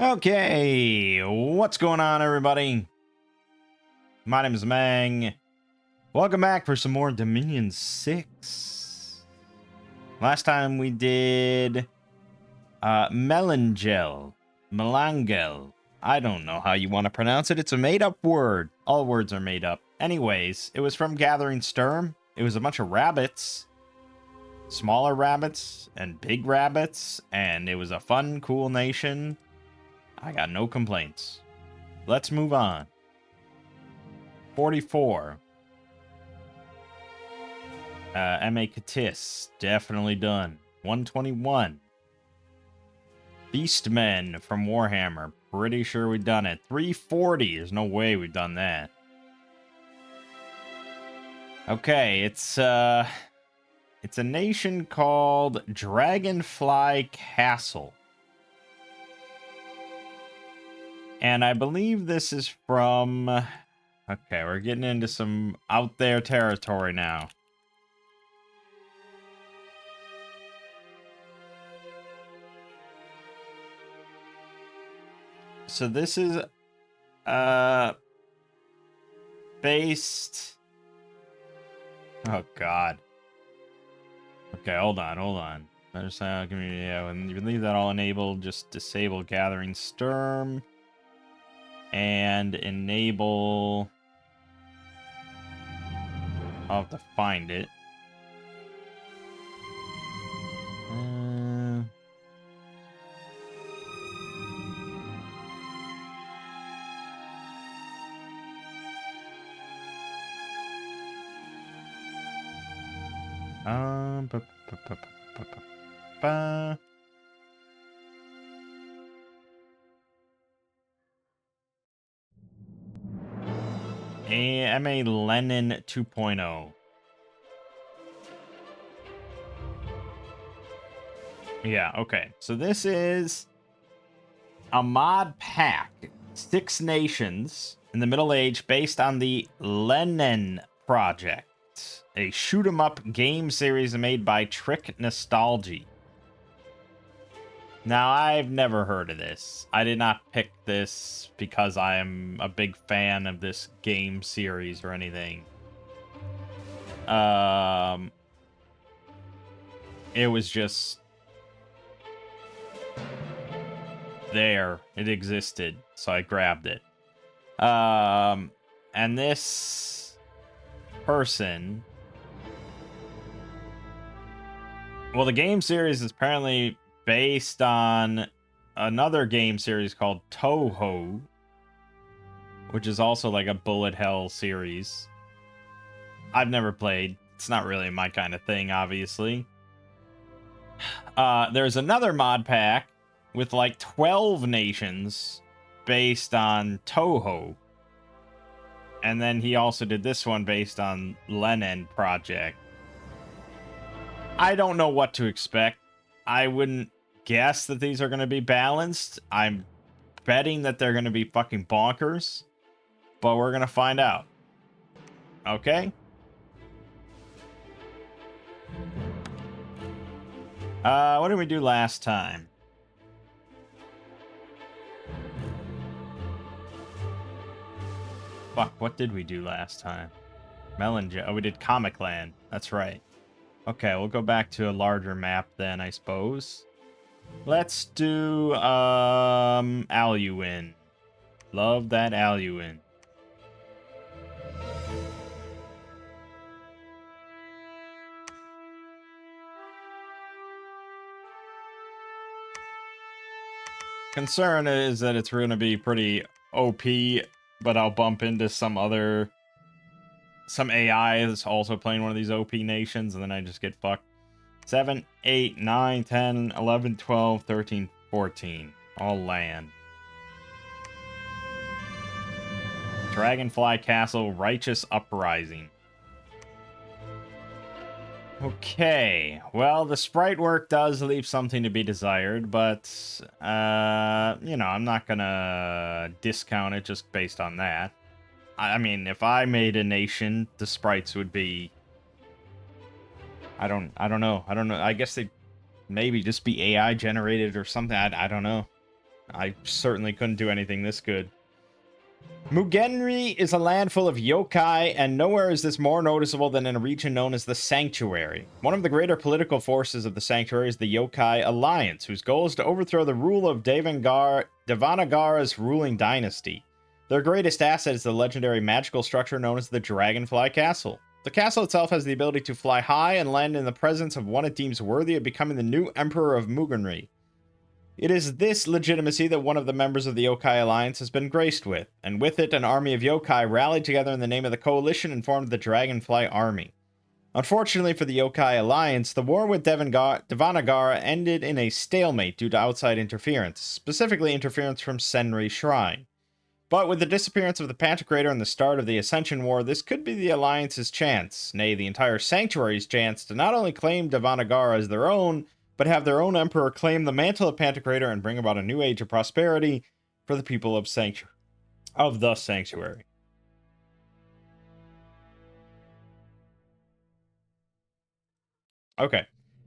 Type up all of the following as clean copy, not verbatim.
Okay, what's going on, everybody? My name is Mangg. Welcome back for some more Dominion 6. Last time we did Melangel. Melangel. I don't know how you want to pronounce it. It's a made-up word. All words are made up. Anyways, it was from Gathering Sturm. It was a bunch of rabbits. Smaller rabbits and big rabbits. And it was a fun, cool nation. I got no complaints. Let's move on. 44. M.A. Katis, definitely done. 121. Beastmen from Warhammer, pretty sure we've done it. 340, there's no way we've done that. Okay, it's a nation called Dragonfly Castle. And I believe this is from... Okay, we're getting into some out there territory now. So this is based... Oh god. Okay, hold on. Understand community, yeah, when you leave that all enabled, just disable Gathering Sturm. And enable... I'll have to find it. AMA Lenin 2.0. Yeah, okay. So this is a mod pack. 6 nations in the Middle Age based on the Lenin Project. A shoot-'em-up game series made by Trick Nostalgia. Now, I've never heard of this. I did not pick this because I am a big fan of this game series or anything. It was just... there. It existed, so I grabbed it. And this person... Well, the game series is apparently based on another game series called Toho, which is also like a bullet hell series. I've never played. It's not really my kind of thing, obviously. There's another mod pack with like 12 nations based on Toho. And then he also did this one based on Lenin Project. I don't know what to expect. I wouldn't guess that these are going to be balanced. I'm betting that they're going to be fucking bonkers. But we're going to find out. Okay? What did we do last time? Fuck, what did we do last time? Melangel. Oh, we did Comic Land. That's right. Okay, we'll go back to a larger map then, I suppose. Let's do, Aluin. Love that Aluin. Concern is that it's going to be pretty OP, but I'll bump into some AI that's also playing one of these OP nations, and then I just get fucked. 7, 8, 9, 10, 11, 12, 13, 14. All land. Dragonfly Castle, Righteous Uprising. Okay, well, the sprite work does leave something to be desired, but, you know, I'm not gonna discount it just based on that. I mean, if I made a nation, the sprites would be... I don't know. I guess they'd maybe just be AI generated or something. I don't know. I certainly couldn't do anything this good. Mugenri is a land full of yokai, and nowhere is this more noticeable than in a region known as the Sanctuary. One of the greater political forces of the Sanctuary is the Yokai Alliance, whose goal is to overthrow the rule of Devanagara's ruling dynasty. Their greatest asset is the legendary magical structure known as the Dragonfly Castle. The castle itself has the ability to fly high and land in the presence of one it deems worthy of becoming the new Emperor of Mugenri. It is this legitimacy that one of the members of the Yokai Alliance has been graced with, and with it an army of yokai rallied together in the name of the coalition and formed the Dragonfly Army. Unfortunately for the Yokai Alliance, the war with Devanagara ended in a stalemate due to outside interference, specifically interference from Senri Shrine. But with the disappearance of the Pantocrator and the start of the Ascension War, this could be the Alliance's chance, nay, the entire Sanctuary's chance, to not only claim Devanagara as their own, but have their own emperor claim the mantle of Pantocrator and bring about a new age of prosperity for the people of the Sanctuary. Okay,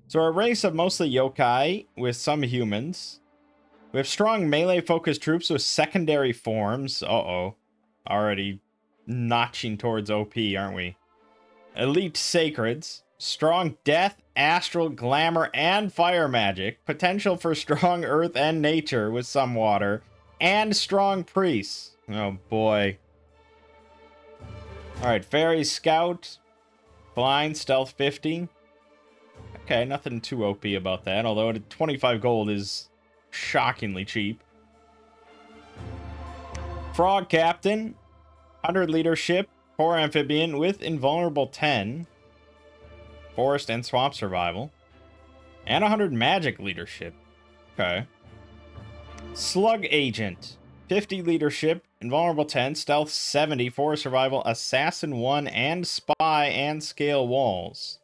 so our race of mostly yokai with some humans. We have strong melee-focused troops with secondary forms. Already notching towards OP, aren't we? Elite sacreds. Strong death, astral, glamour, and fire magic. Potential for strong earth and nature with some water. And strong priests. Oh boy. Alright, fairy scout. Blind, stealth 50. Okay, nothing too OP about that. Although 25 gold is shockingly cheap. Frog captain. 100 leadership. 4 amphibian with invulnerable 10. Forest and swamp survival. And 100 magic leadership. Okay. Slug agent. 50 leadership. Invulnerable 10. Stealth 70. Forest survival. Assassin 1. And spy and scale walls.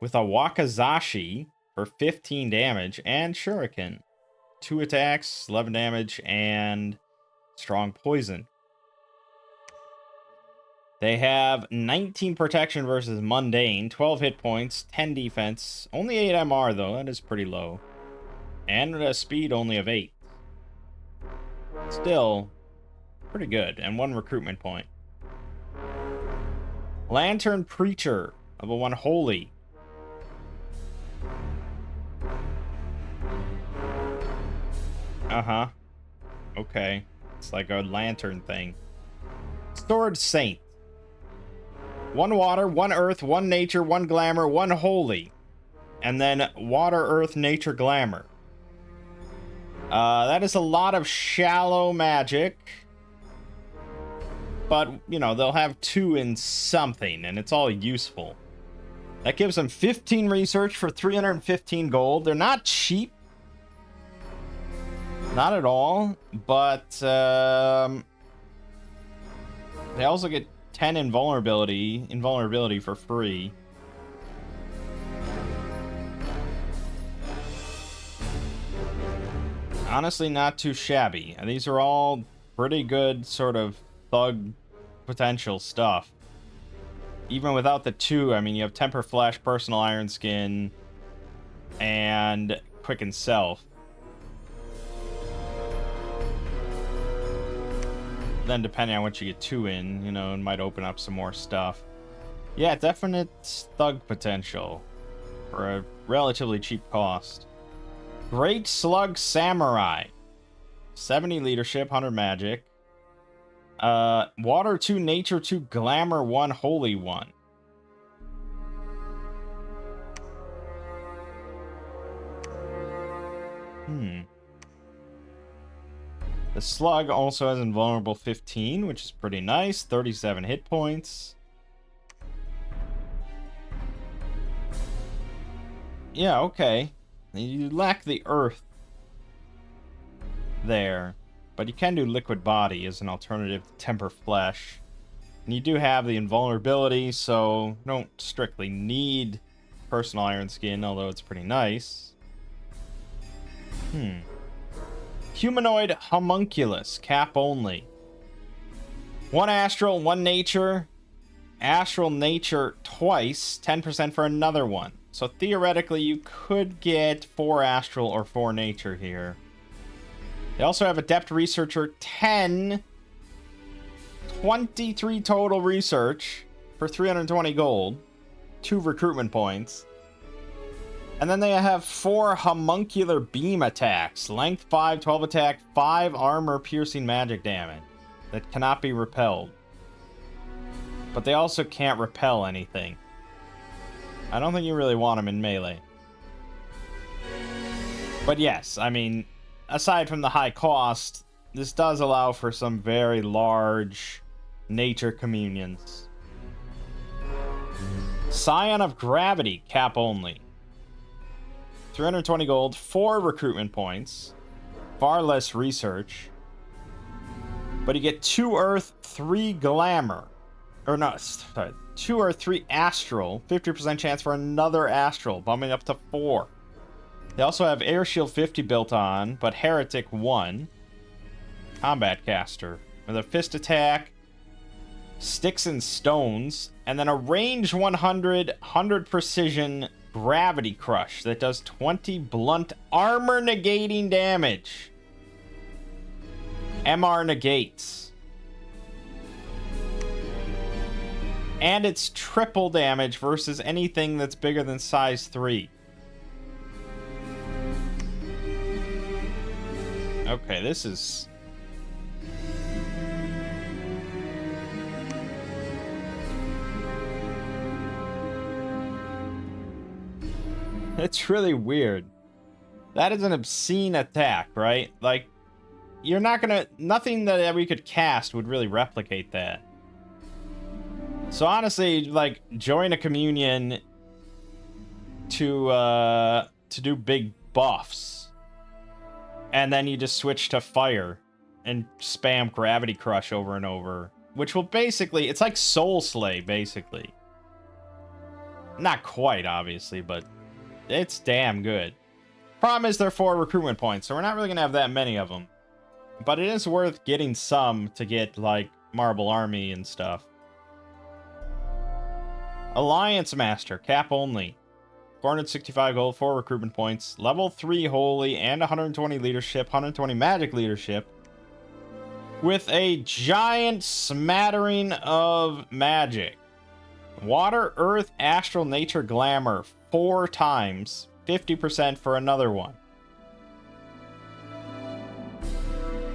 With a Wakazashi for 15 damage. And shuriken. 2 attacks. 11 damage. And strong poison. They have 19 protection versus mundane, 12 hit points, 10 defense, only 8 MR though, that is pretty low. And a speed only of 8. Still, pretty good, and 1 recruitment point. Lantern Preacher, level 1 Holy. Okay, it's like a lantern thing. Sword Saint. 1 water, 1 earth, 1 nature, 1 glamour, 1 holy. And then water, earth, nature, glamour. That is a lot of shallow magic. But, you know, they'll have 2 in something, and it's all useful. That gives them 15 research for 315 gold. They're not cheap. Not at all. But, they also get 10 invulnerability for free. Honestly, not too shabby. And these are all pretty good sort of thug potential stuff. Even without the 2, I mean, you have Temper Flash, Personal Iron Skin, and Quicken Self. Then depending on what you get 2 in, you know, it might open up some more stuff. Yeah, definite thug potential for a relatively cheap cost. Great Slug Samurai. 70 leadership, 100 magic. Water 2, nature 2, glamour 1, holy 1. The slug also has invulnerable 15, which is pretty nice. 37 hit points. Yeah, okay. You lack the earth there. But you can do liquid body as an alternative to temper flesh. And you do have the invulnerability, so you don't strictly need personal iron skin, although it's pretty nice. Humanoid homunculus, cap only. 1 astral, 1 nature. Astral nature twice, 10% for another one. So theoretically, you could get 4 astral or 4 nature here. They also have Adept Researcher 10, 23 total research for 320 gold, 2 recruitment points. And then they have 4 homuncular beam attacks, length 5, 12 attack, 5 armor piercing magic damage that cannot be repelled. But they also can't repel anything. I don't think you really want them in melee. But yes, I mean, aside from the high cost, this does allow for some very large nature communions. Scion of Gravity, cap only. 320 gold, 4 recruitment points, far less research. But you get 2 Earth, 3 Glamour. Or no, sorry, 2 or 3 Astral, 50% chance for another Astral, bumping up to 4. They also have Air Shield 50 built on, but Heretic 1. Combat Caster with a Fist Attack, Sticks and Stones, and then a range 100 precision Gravity Crush that does 20 blunt armor negating damage. MR negates. And it's triple damage versus anything that's bigger than size 3. Okay, this is... It's really weird. That is an obscene attack, right? Like, you're not gonna... Nothing that we could cast would really replicate that. So honestly, like, join a communion to do big buffs. And then you just switch to fire and spam Gravity Crush over and over. Which will basically... It's like Soul Slay, basically. Not quite, obviously, but it's damn good. Problem is they're 4 recruitment points, so we're not really going to have that many of them. But it is worth getting some to get, like, Marble Army and stuff. Alliance Master, cap only. 465 gold, 4 recruitment points, level 3 holy, and 120 leadership, 120 magic leadership. With a giant smattering of magic. Water, Earth, Astral, Nature, Glamour, 4 times, 50% for another one.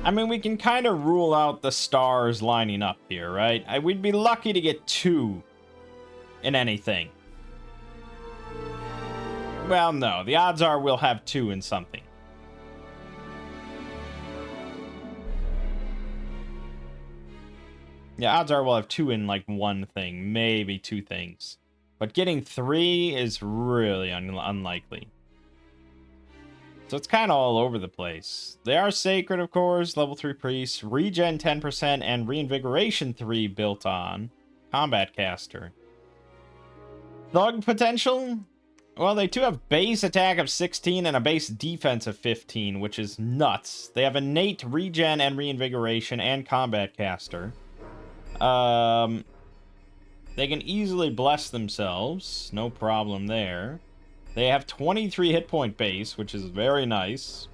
I mean, we can kind of rule out the stars lining up here, right? We'd be lucky to get 2 in anything. Well, no. The odds are we'll have 2 in something. Yeah, odds are we'll have 2 in, like, one thing. Maybe 2 things. But getting 3 is really unlikely. So it's kind of all over the place. They are sacred, of course. Level 3 priests. Regen 10% and reinvigoration 3 built on. Combat caster. Thug potential? Well, they do have base attack of 16 and a base defense of 15, which is nuts. They have innate regen and reinvigoration and combat caster. They can easily bless themselves. No problem there. They have 23 hit point base, which is very nice.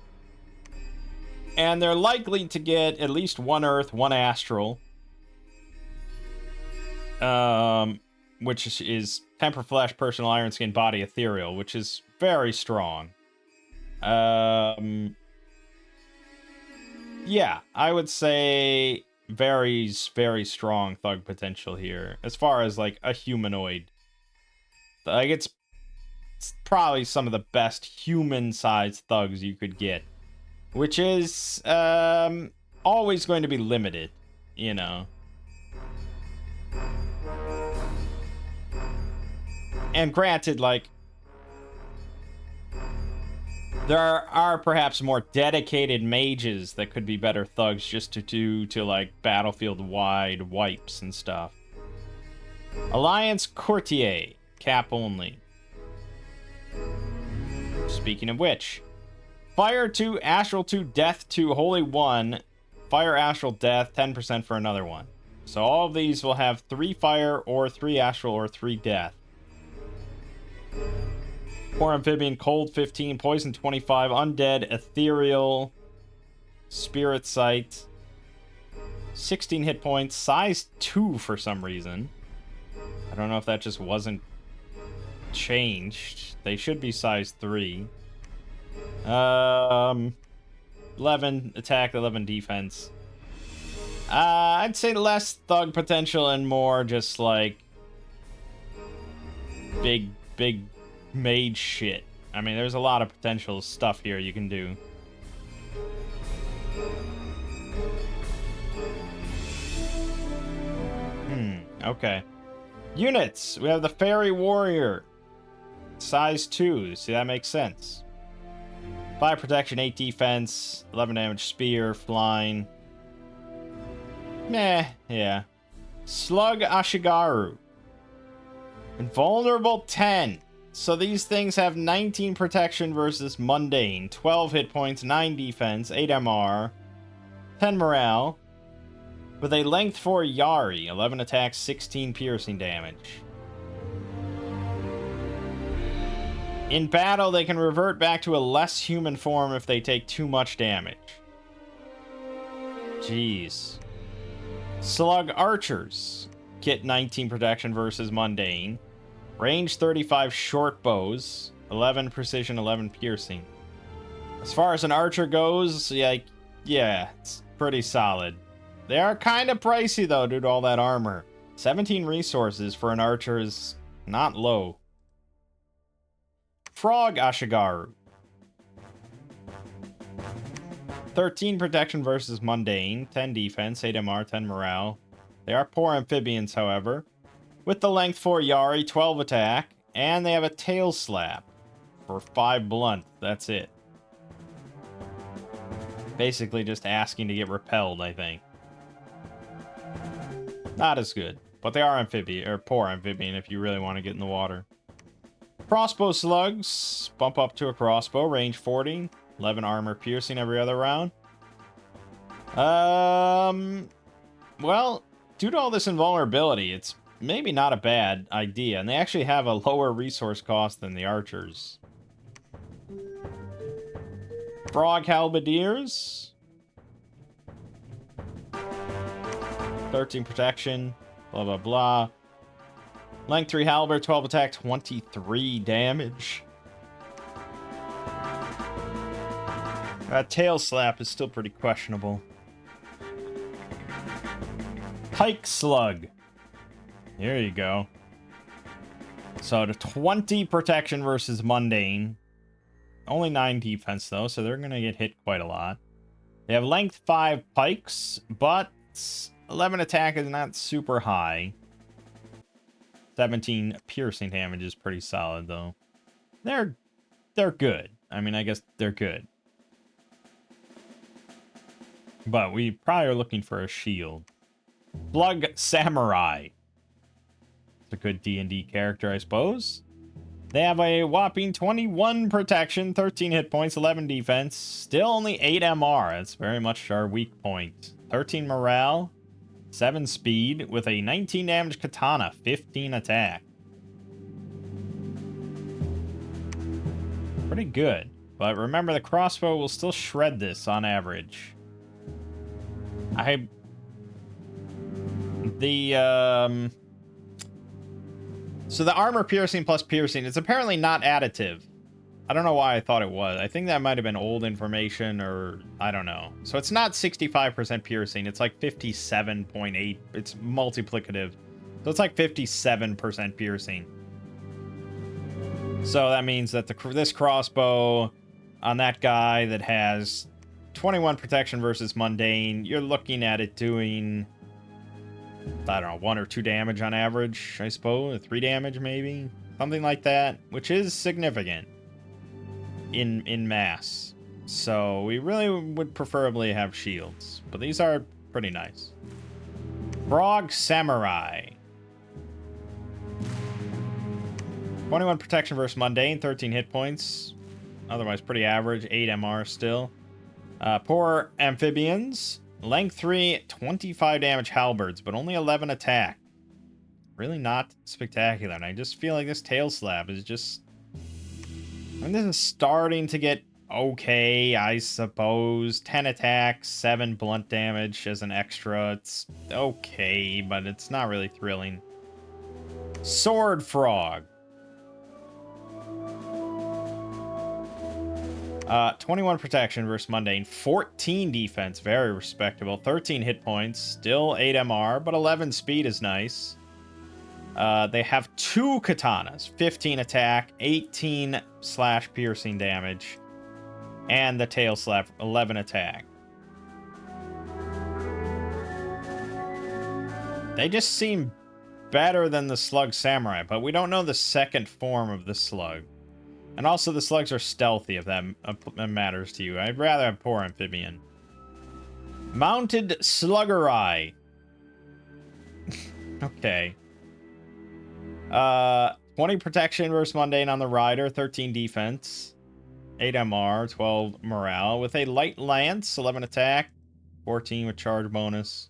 And they're likely to get at least 1 Earth, 1 Astral. Which is Temper Flesh, Personal Iron Skin, Body Ethereal, which is very strong. Yeah, I would say very, very strong thug potential here. As far as, like, a humanoid. Like, it's probably some of the best human-sized thugs you could get. Which is, always going to be limited, you know. And granted, like, there are perhaps more dedicated mages that could be better thugs just to do like battlefield-wide wipes and stuff. Alliance Courtier, cap only. Speaking of which, Fire 2, Astral 2, Death 2, Holy 1, Fire, Astral, Death, 10% for another one. So all of these will have 3 Fire or 3 Astral or 3 Death. 4 Amphibian, Cold 15, Poison 25, Undead, Ethereal Spirit Sight. 16 hit points. Size 2 for some reason. I don't know if that just wasn't changed. They should be size 3. 11 attack, 11 defense. I'd say less thug potential and more just like big mage shit. I mean, there's a lot of potential stuff here you can do. Okay. Units. We have the Fairy Warrior. Size 2. See, that makes sense. 5 protection, 8 defense, 11 damage spear, flying. Meh, yeah. Slug Ashigaru. Invulnerable 10. So these things have 19 protection versus mundane, 12 hit points, 9 defense, 8 MR, 10 morale, with a length 4 Yari, 11 attack, 16 piercing damage. In battle, they can revert back to a less human form if they take too much damage. Jeez. Slug Archers. Get 19 protection versus mundane. Range 35 short bows. 11 precision, 11 piercing. As far as an archer goes, yeah, it's pretty solid. They are kind of pricey, though, due to all that armor. 17 resources for an archer is not low. Frog Ashigaru. 13 protection versus mundane, 10 defense, 8 MR, 10 morale. They are poor amphibians, however. With the length 4 Yari, 12 attack, and they have a tail slap for 5 blunt. That's it. Basically just asking to get repelled, I think. Not as good, but they are amphibian, or poor amphibian if you really want to get in the water. Crossbow slugs, bump up to a crossbow, range 40, 11 armor piercing every other round. Well, due to all this invulnerability, it's maybe not a bad idea, and they actually have a lower resource cost than the archers. Frog halberdiers. 13 protection, blah, blah, blah. Length 3 halberd, 12 attack, 23 damage. Tail slap is still pretty questionable. Pike slug. Here you go. So the 20 protection versus mundane. Only 9 defense though, so they're gonna get hit quite a lot. They have length 5 pikes, but 11 attack is not super high. 17 piercing damage is pretty solid though. They're good. I mean, I guess they're good. But we probably are looking for a shield. Slug Samurai. It's a good D&D character, I suppose. They have a whopping 21 protection, 13 hit points, 11 defense. Still only 8 MR. That's very much our weak point. 13 morale, 7 speed, with a 19 damage katana, 15 attack. Pretty good. But remember, the crossbow will still shred this on average. So the armor piercing plus piercing, it's apparently not additive. I don't know why I thought it was. I think that might have been old information, or I don't know. So it's not 65% piercing. It's like 57.8. It's multiplicative. So it's like 57% piercing. So that means that this crossbow on that guy that has 21 protection versus mundane, you're looking at it doing, I don't know, 1 or 2 damage on average, I suppose. 3 damage, maybe? Something like that, which is significant in mass. So we really would preferably have shields, but these are pretty nice. Frog Samurai. 21 protection versus mundane, 13 hit points. Otherwise pretty average, 8 MR still. Poor amphibians. Length 3, 25 damage halberds, but only 11 attack. Really not spectacular, and I just feel like this tail slap is just... I mean, this is starting to get okay, I suppose. 10 attack, 7 blunt damage as an extra. It's okay, but it's not really thrilling. Sword Frog. 21 protection versus mundane, 14 defense, very respectable, 13 hit points, still 8 MR, but 11 speed is nice. They have 2 katanas, 15 attack, 18 slash piercing damage, and the tail slap, 11 attack. They just seem better than the Slug Samurai, but we don't know the second form of the slug. And also, the slugs are stealthy, if that matters to you. I'd rather have poor amphibian. Mounted Sluggerai. Okay. 20 protection versus mundane on the rider, 13 defense, 8 MR, 12 morale, with a light lance, 11 attack, 14 with charge bonus.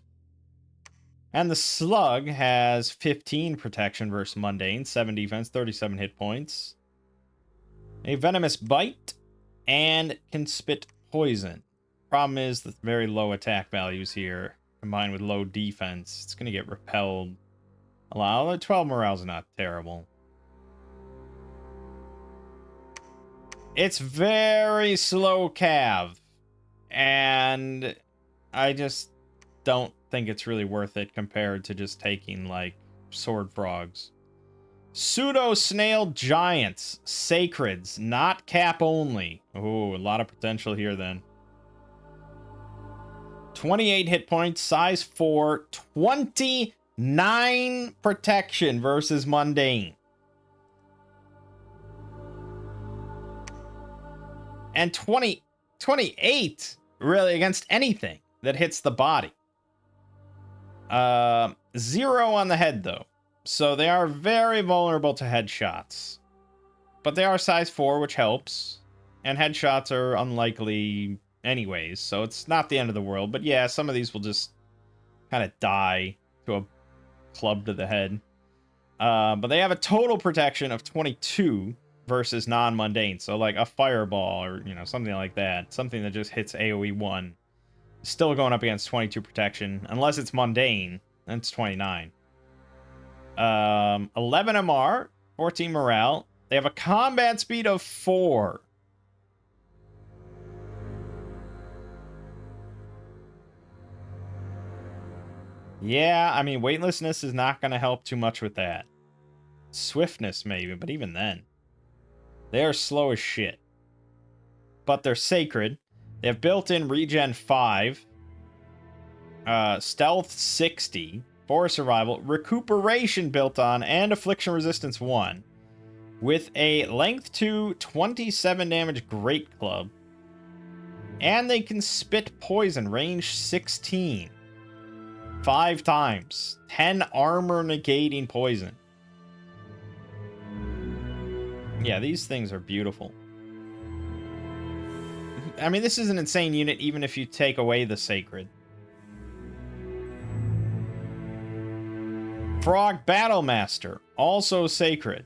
And the slug has 15 protection versus mundane, 7 defense, 37 hit points. A venomous bite, and can spit poison. Problem is the very low attack values here, combined with low defense. It's going to get repelled a lot. 12 morale's not terrible. It's very slow cav, and I just don't think it's really worth it compared to just taking, like, sword frogs. Pseudo snail giants, sacreds, not cap only. Ooh, a lot of potential here then. 28 hit points, size 4, 29 protection versus mundane. And 28 really against anything that hits the body. 0 on the head though. So they are very vulnerable to headshots. But they are size 4, which helps. And headshots are unlikely anyways, so it's not the end of the world. But yeah, some of these will just kind of die to a club to the head. But they have a total protection of 22 versus non-mundane. So like a fireball or, you know, something like that. Something that just hits AoE 1. Still going up against 22 protection. Unless it's mundane, then it's 29. 11 MR, 14 morale. They have a combat speed of 4. Yeah, I mean, weightlessness is not going to help too much with that. Swiftness, maybe, but even then. They are slow as shit. But they're sacred. They have built-in regen 5. Stealth 60. 4 survival, recuperation built on, and affliction resistance 1. With a length 2, 27 damage great club. And they can spit poison, range 16. 5 times. 10 armor negating poison. Yeah, these things are beautiful. I mean, this is an insane unit even if you take away the sacred. Frog Battlemaster, also sacred.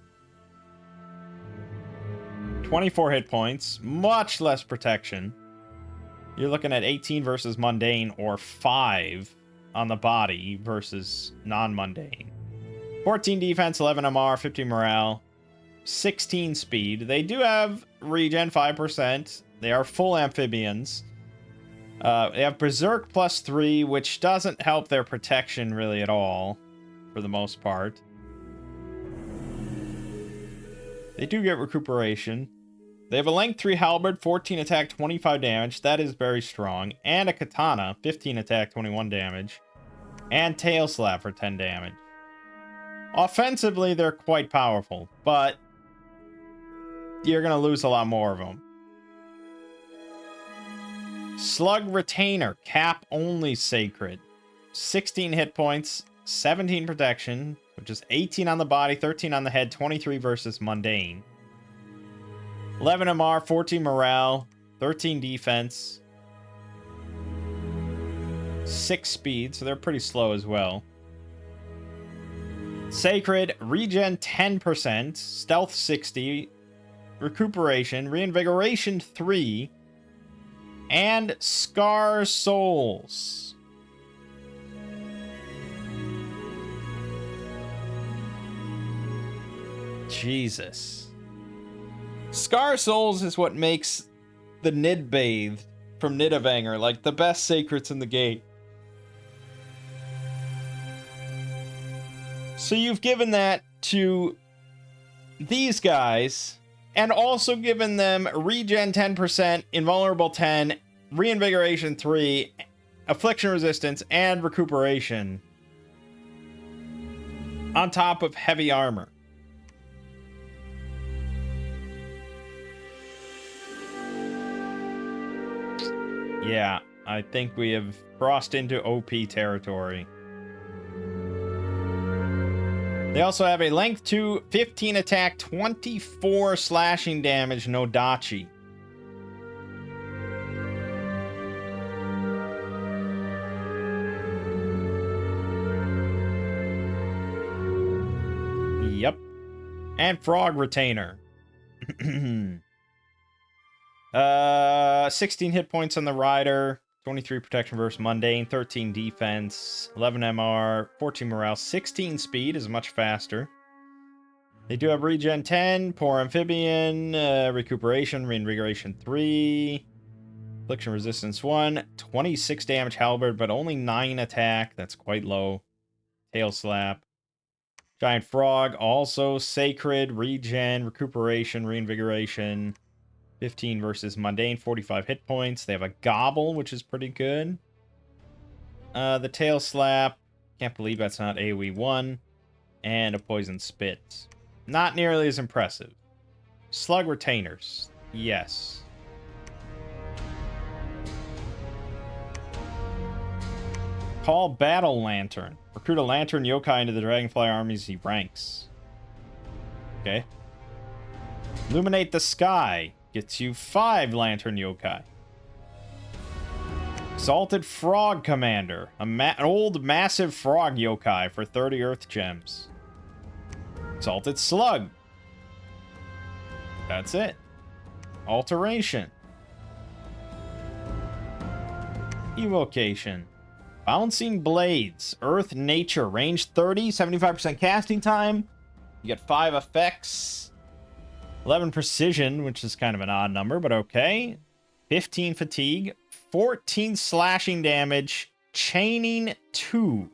24 hit points, much less protection. You're looking at 18 versus mundane, or 5 on the body versus non-mundane. 14 defense, 11 MR, 15 morale, 16 speed. They do have regen 5%. They are full amphibians. They have Berserk +3, which doesn't help their protection really at all. For the most part. They do get recuperation. They have a length 3 halberd, 14 attack, 25 damage. That is very strong. And a katana, 15 attack, 21 damage. And tail slap for 10 damage. Offensively, they're quite powerful, but you're going to lose a lot more of them. Slug Retainer, cap only sacred. 16 hit points. 17 protection, which is 18 on the body, 13 on the head, 23 versus mundane. 11 MR, 14 morale, 13 defense, 6 speed, so they're pretty slow as well. Sacred, regen 10%, stealth 60, Recuperation, Reinvigoration 3, and Scar Souls. Jesus. Scar Souls is what makes the Nid Bathed from Nidavellir like the best secrets in the game. So you've given that to these guys, and also given them regen 10%, invulnerable 10, reinvigoration 3, affliction resistance, and recuperation, on top of heavy armor. Yeah, I think we have crossed into OP territory. They also have a length 2, 15 attack, 24 slashing damage, no Dachi. Yep. And Frog Retainer. 16 hit points on the Rider, 23 protection versus Mundane, 13 defense, 11 MR, 14 morale, 16 speed is much faster. They do have regen 10, poor amphibian, recuperation, reinvigoration 3, affliction resistance 1, 26 damage halberd, but only 9 attack. That's quite low. Tail slap. Giant frog, also sacred, regen, recuperation, reinvigoration. 15 versus mundane, 45 hit points. They have a gobble, which is pretty good. The tail slap, can't believe that's not AoE 1. And a poison spit. Not nearly as impressive. Slug retainers, yes. Call Battle Lantern. Recruit a Lantern Yokai into the Dragonfly armies he ranks. Okay. Illuminate the Sky. Gets you 5 Lantern Yokai. Exalted Frog Commander. An old massive frog yokai for 30 Earth Gems. Exalted Slug. That's it. Alteration. Evocation. Bouncing Blades. Earth Nature. Range 30. 75% casting time. You get 5 effects. 11 precision, which is kind of an odd number, but okay. 15 fatigue. 14 slashing damage. Chaining 2.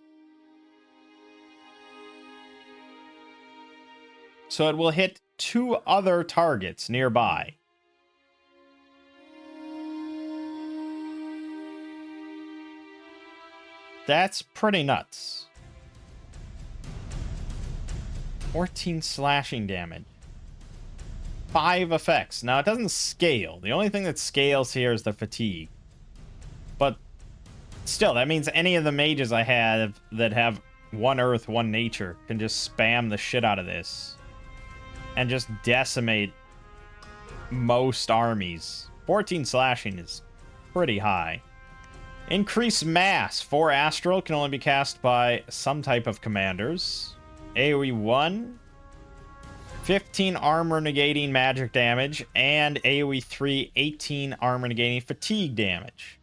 So it will hit 2 other targets nearby. That's pretty nuts. 14 slashing damage. 5 effects. Now, it doesn't scale. The only thing that scales here is the fatigue. But still, that means any of the mages I have that have 1 earth, 1 nature can just spam the shit out of this. And just decimate most armies. 14 slashing is pretty high. Increase mass. 4 astral can only be cast by some type of commanders. AoE 1. 15 armor negating magic damage, and AoE 3, 18 armor negating fatigue damage.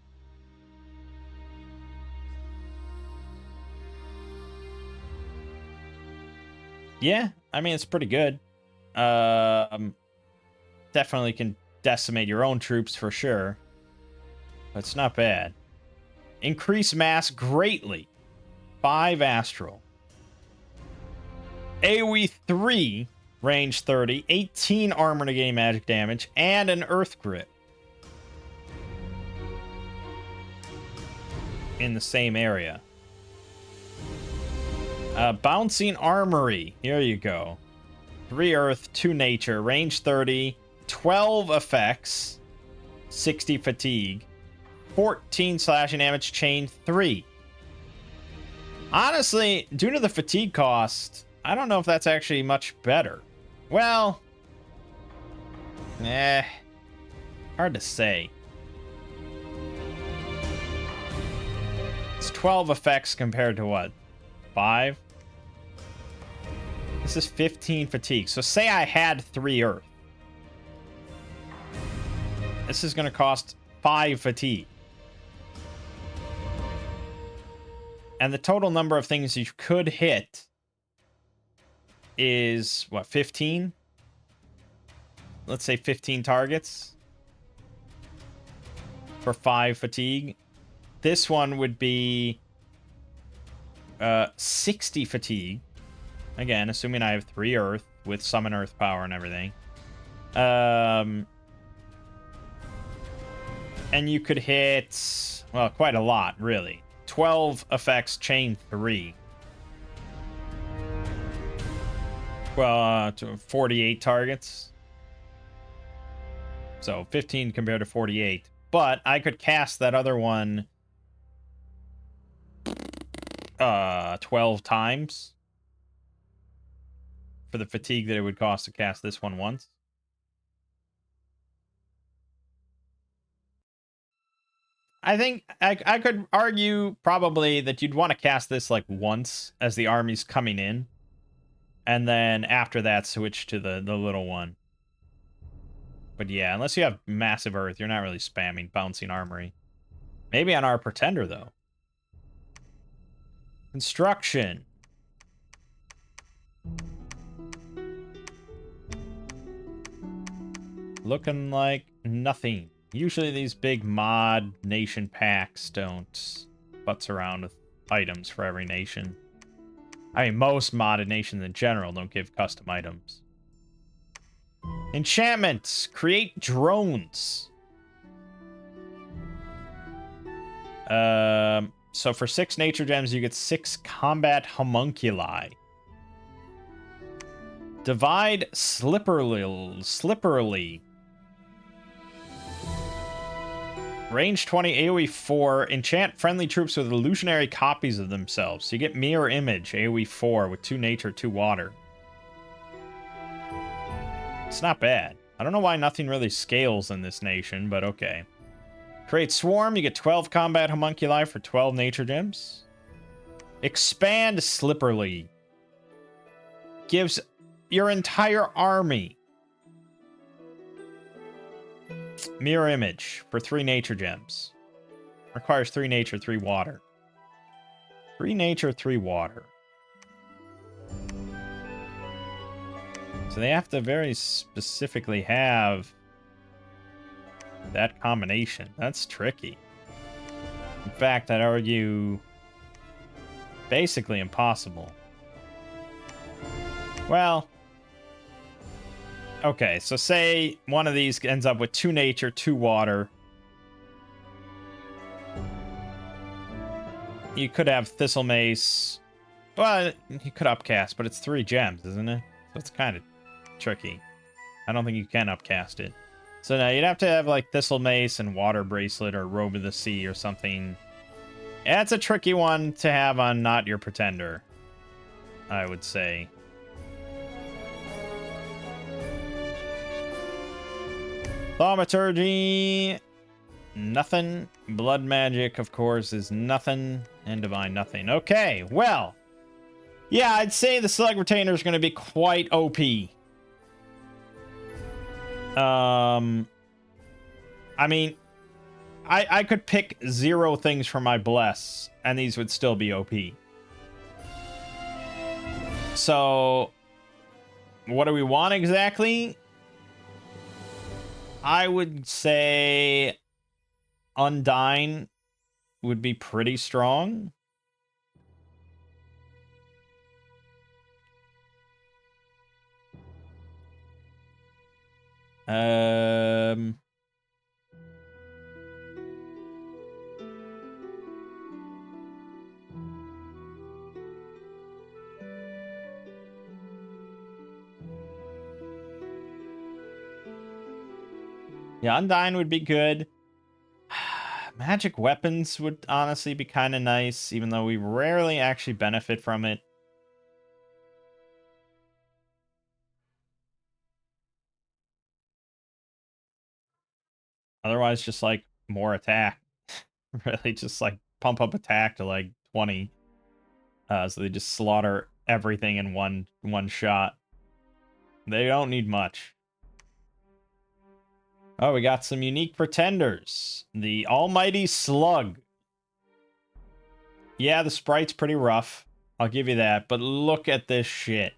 Yeah, I mean, it's pretty good. Definitely can decimate your own troops for sure. But it's not bad. Increase mass greatly. 5 astral. AoE 3. Range 30, 18 armor negating magic damage, and an earth grip. In the same area. Bouncing Armory. Here you go. 3 earth, 2 nature, range 30, 12 effects, 60 fatigue, 14 slashing damage, chain 3. Honestly, due to the fatigue cost, I don't know if that's actually much better. Well, hard to say. It's 12 effects compared to what? 5? This is 15 fatigue. So say I had 3 earth. This is going to cost 5 fatigue. And the total number of things you could hit is, what, 15? Let's say 15 targets for 5 fatigue. This one would be 60 fatigue. Again, assuming I have 3 earth with summon earth power and everything. And you could hit, well, quite a lot, really. 12 effects, chain 3. Well, 48 targets. So 15 compared to 48. But I could cast that other one 12 times for the fatigue that it would cost to cast this one once. I think I could argue probably that you'd want to cast this like once as the army's coming in. And then after that, switch to the little one. But yeah, unless you have massive earth, you're not really spamming Bouncing Armory. Maybe on our Pretender, though. Construction. Looking like nothing. Usually these big mod nation packs don't butts around with items for every nation. I mean, most modded nations in general don't give custom items. Enchantments. Create drones. So for 6 nature gems, you get 6 combat homunculi. Divide slipperily. Range 20, AoE 4. Enchant friendly troops with illusionary copies of themselves. So you get Mirror Image, AoE 4, with 2 nature, 2 water. It's not bad. I don't know why nothing really scales in this nation, but okay. Create Swarm, you get 12 combat homunculi for 12 nature gems. Expand Slipperly. Gives your entire army Mirror Image for 3 nature gems. Requires 3 nature, 3 water. 3 nature, 3 water. So they have to very specifically have that combination. That's tricky. In fact, I'd argue basically impossible. Well, okay, so say one of these ends up with 2 nature, 2 water. You could have Thistle Mace. Well, you could upcast, but it's 3 gems, isn't it? So it's kind of tricky. I don't think you can upcast it. So now you'd have to have like Thistle Mace and Water Bracelet or Robe of the Sea or something. That's a tricky one to have on not your Pretender, I would say. Thaumaturgy, nothing. Blood Magic, of course, is nothing. And Divine, nothing. Okay, well. Yeah, I'd say the Slug Retainer is going to be quite OP. I mean, I could pick 0 things from my Bless, and these would still be OP. So, what do we want exactly? I would say Undyne would be pretty strong. Yeah, Undyne would be good. Magic weapons would honestly be kind of nice, even though we rarely actually benefit from it. Otherwise, just like more attack. Really, just like pump up attack to like 20. So they just slaughter everything in one shot. They don't need much. Oh, we got some unique pretenders. The Almighty Slug. Yeah, the sprite's pretty rough. I'll give you that. But look at this shit.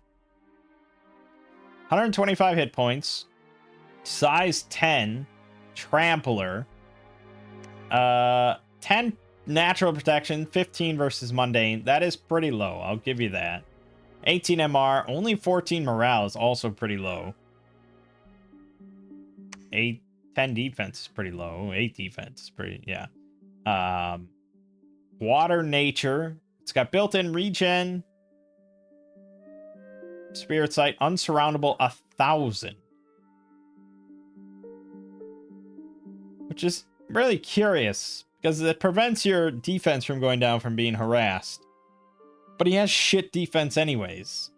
125 hit points. Size 10. Trampler. 10 natural protection. 15 versus mundane. That is pretty low. I'll give you that. 18 MR. Only 14 morale is also pretty low. 10 defense is pretty low. 8 defense is pretty, yeah. Water nature. It's got built-in regen. Spirit sight. Unsurroundable 1,000. Which is really curious, because it prevents your defense from going down from being harassed. But he has shit defense anyways.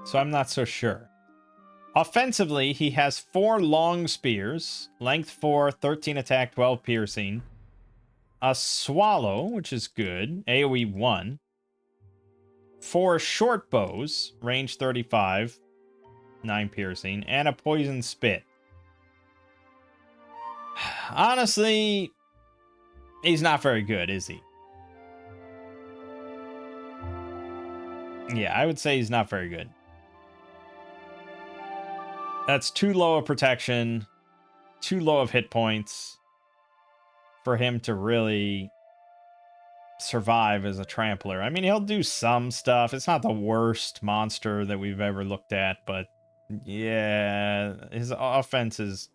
So I'm not so sure. Offensively, he has 4 long spears, length 4, 13 attack, 12 piercing. A swallow, which is good, AoE 1. 4 short bows, range 35, 9 piercing, and a poison spit. Honestly, he's not very good, is he? Yeah, I would say he's not very good. That's too low of protection, too low of hit points for him to really survive as a trampler. I mean, he'll do some stuff. It's not the worst monster that we've ever looked at, but yeah, his offense is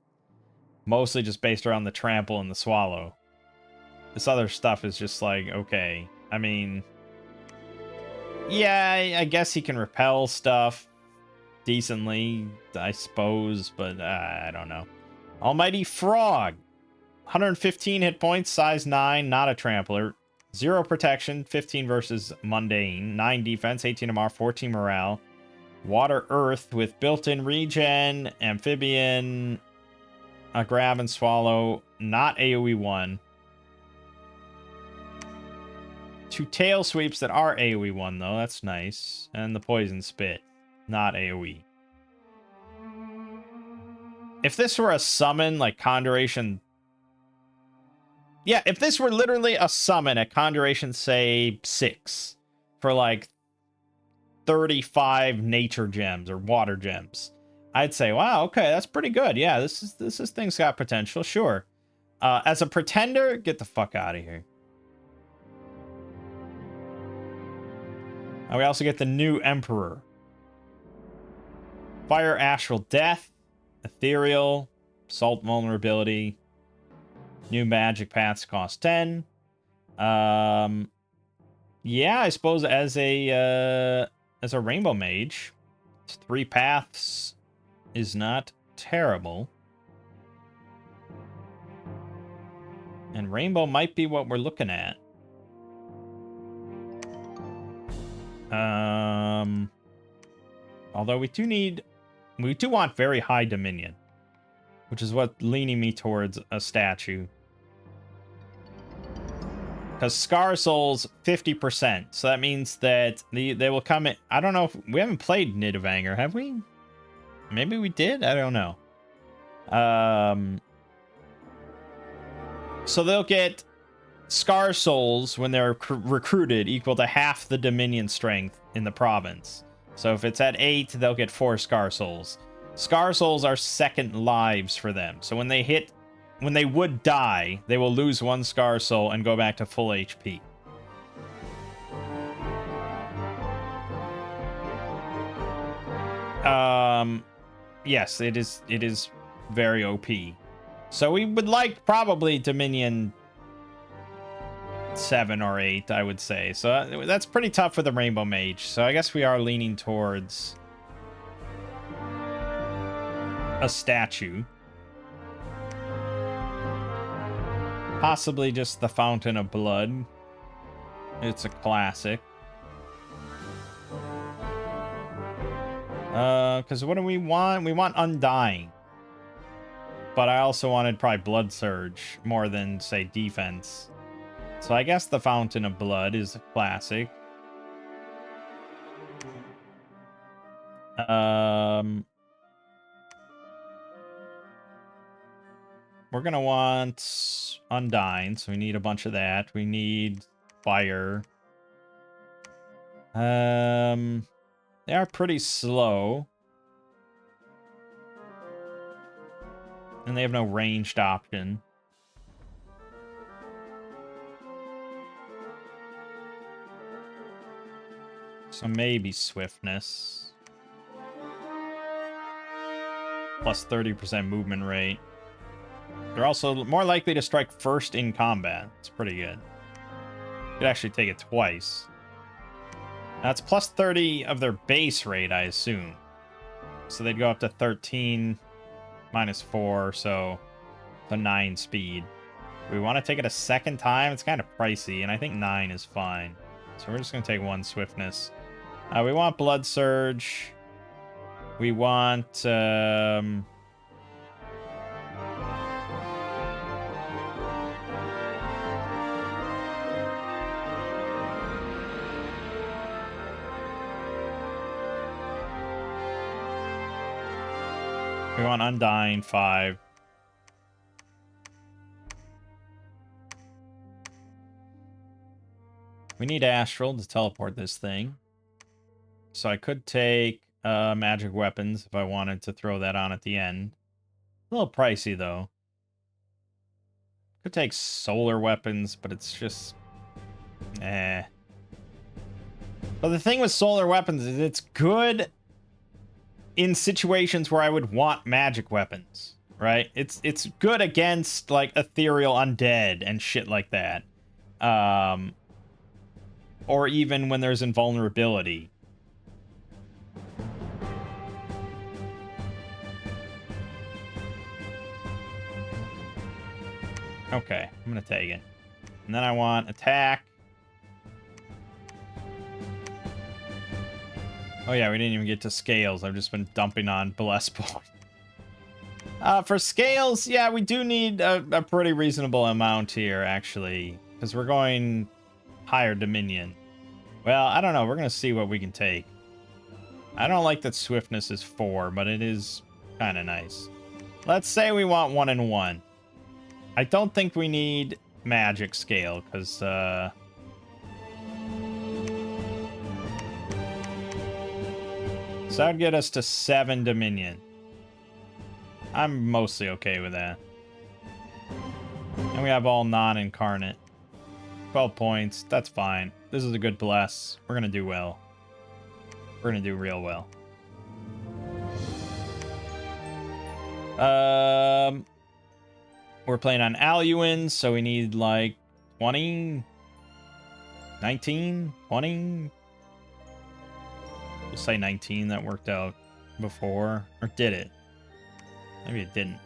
mostly just based around the trample and the swallow. This other stuff is just like, okay. I mean, yeah, I guess he can repel stuff decently, I suppose, but I don't know. Almighty Frog. 115 hit points, size 9, not a trampler. 0 protection, 15 versus mundane. 9 defense, 18 MR, 14 morale. Water Earth with built-in regen, amphibian, a grab and swallow, not AoE 1. 2 tail sweeps that are AoE 1 though, that's nice. And the poison spit, not AoE. If this were a summon like Conjuration, yeah, if this were literally a summon at Conjuration, say 6 for like 35 nature gems or water gems, I'd say, wow, okay, that's pretty good. Yeah, this thing's got potential, sure. As a pretender, get the fuck out of here. And we also get the new Emperor. Fire Astral Death, Ethereal, Salt Vulnerability. New magic paths cost 10. Yeah, I suppose as a rainbow mage, 3 paths is not terrible. And rainbow might be what we're looking at. Although we do want very high dominion, which is what leaning me towards a statue. Because Scar Soul's 50%, so that means that they will come in. I don't know if we haven't played Nidovanger, have we? Maybe we did. I don't know. So they'll get Scar Souls when they're recruited equal to half the Dominion strength in the province. So if it's at 8, they'll get 4 Scar Souls. Scar Souls are second lives for them. So when they would die, they will lose 1 Scar Soul and go back to full HP. Yes, it is very OP. So we would like probably Dominion 7 or 8, I would say. So that's pretty tough for the Rainbow Mage. So I guess we are leaning towards a statue. Possibly just the Fountain of Blood. It's a classic. Because what do we want? We want Undying. But I also wanted probably Blood Surge more than, say, defense. So I guess the Fountain of Blood is a classic. we're gonna want Undyne, so we need a bunch of that. We need fire. They are pretty slow. And they have no ranged option. So maybe swiftness. Plus 30% movement rate. They're also more likely to strike first in combat. It's pretty good. Could actually take it twice. That's plus 30 of their base rate, I assume. So they'd go up to 13 minus 4, so 9 speed. We want to take it a second time. It's kind of pricey, and I think 9 is fine. So we're just going to take 1 swiftness. We want Blood Surge. We want... we want Undyne 5. We need Astral to teleport this thing. So I could take magic weapons if I wanted to throw that on at the end. A little pricey, though. Could take solar weapons, but it's just... eh. But the thing with solar weapons is it's good in situations where I would want magic weapons, right? It's good against, like, ethereal undead and shit like that. Or even when there's invulnerability. Okay, I'm gonna take it. And then I want attack. Oh yeah, we didn't even get to scales. I've just been dumping on bless point. For scales, yeah, we do need a pretty reasonable amount here, actually. Because we're going higher dominion. Well, I don't know. We're going to see what we can take. I don't like that swiftness is 4, but it is kind of nice. Let's say we want 1 and 1. I don't think we need magic scale, because... so that would get us to 7 dominion. I'm mostly okay with that. And we have all non-incarnate. 12 points. That's fine. This is a good bless. We're going to do well. We're going to do real well. We're playing on Aluins, so we need like 20, 19, 20. We'll say 19. That worked out before. Or did it? Maybe it didn't.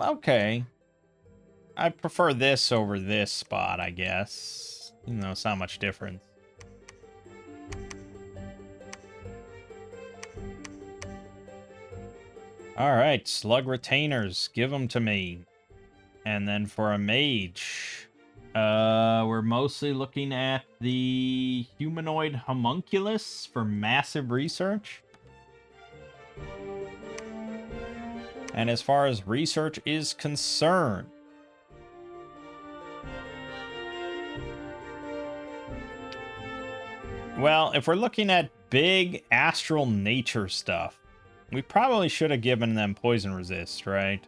Okay. I prefer this over this spot, I guess. You know, it's not much difference. Alright, slug retainers. Give them to me. And then for a mage, we're mostly looking at the humanoid homunculus for massive research. And as far as research is concerned, well, if we're looking at big astral nature stuff, we probably should have given them poison resist, right?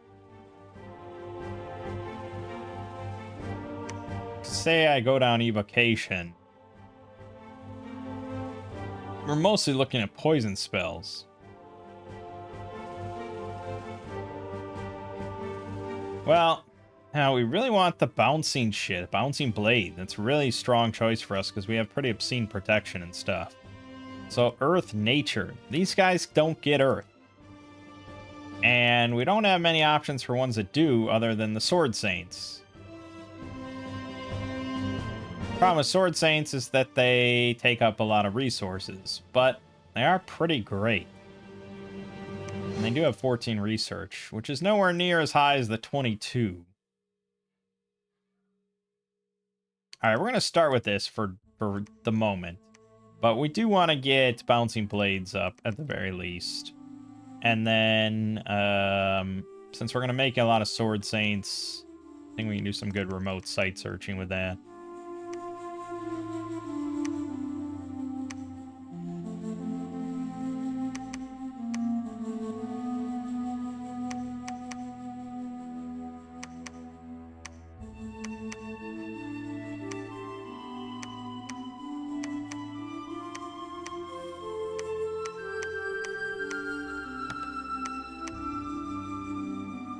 Say I go down evocation. We're mostly looking at poison spells. Well, now we really want the bouncing shit. Bouncing blade. That's a really strong choice for us because we have pretty obscene protection and stuff. So, earth nature. These guys don't get earth. And we don't have many options for ones that do other than the sword saints. Problem with sword saints is that they take up a lot of resources, but they are pretty great. And they do have 14 research, which is nowhere near as high as the 22. All right, we're going to start with this for the moment. But we do want to get Bouncing Blades up at the very least. And then, since we're going to make a lot of Sword Saints, I think we can do some good remote site searching with that.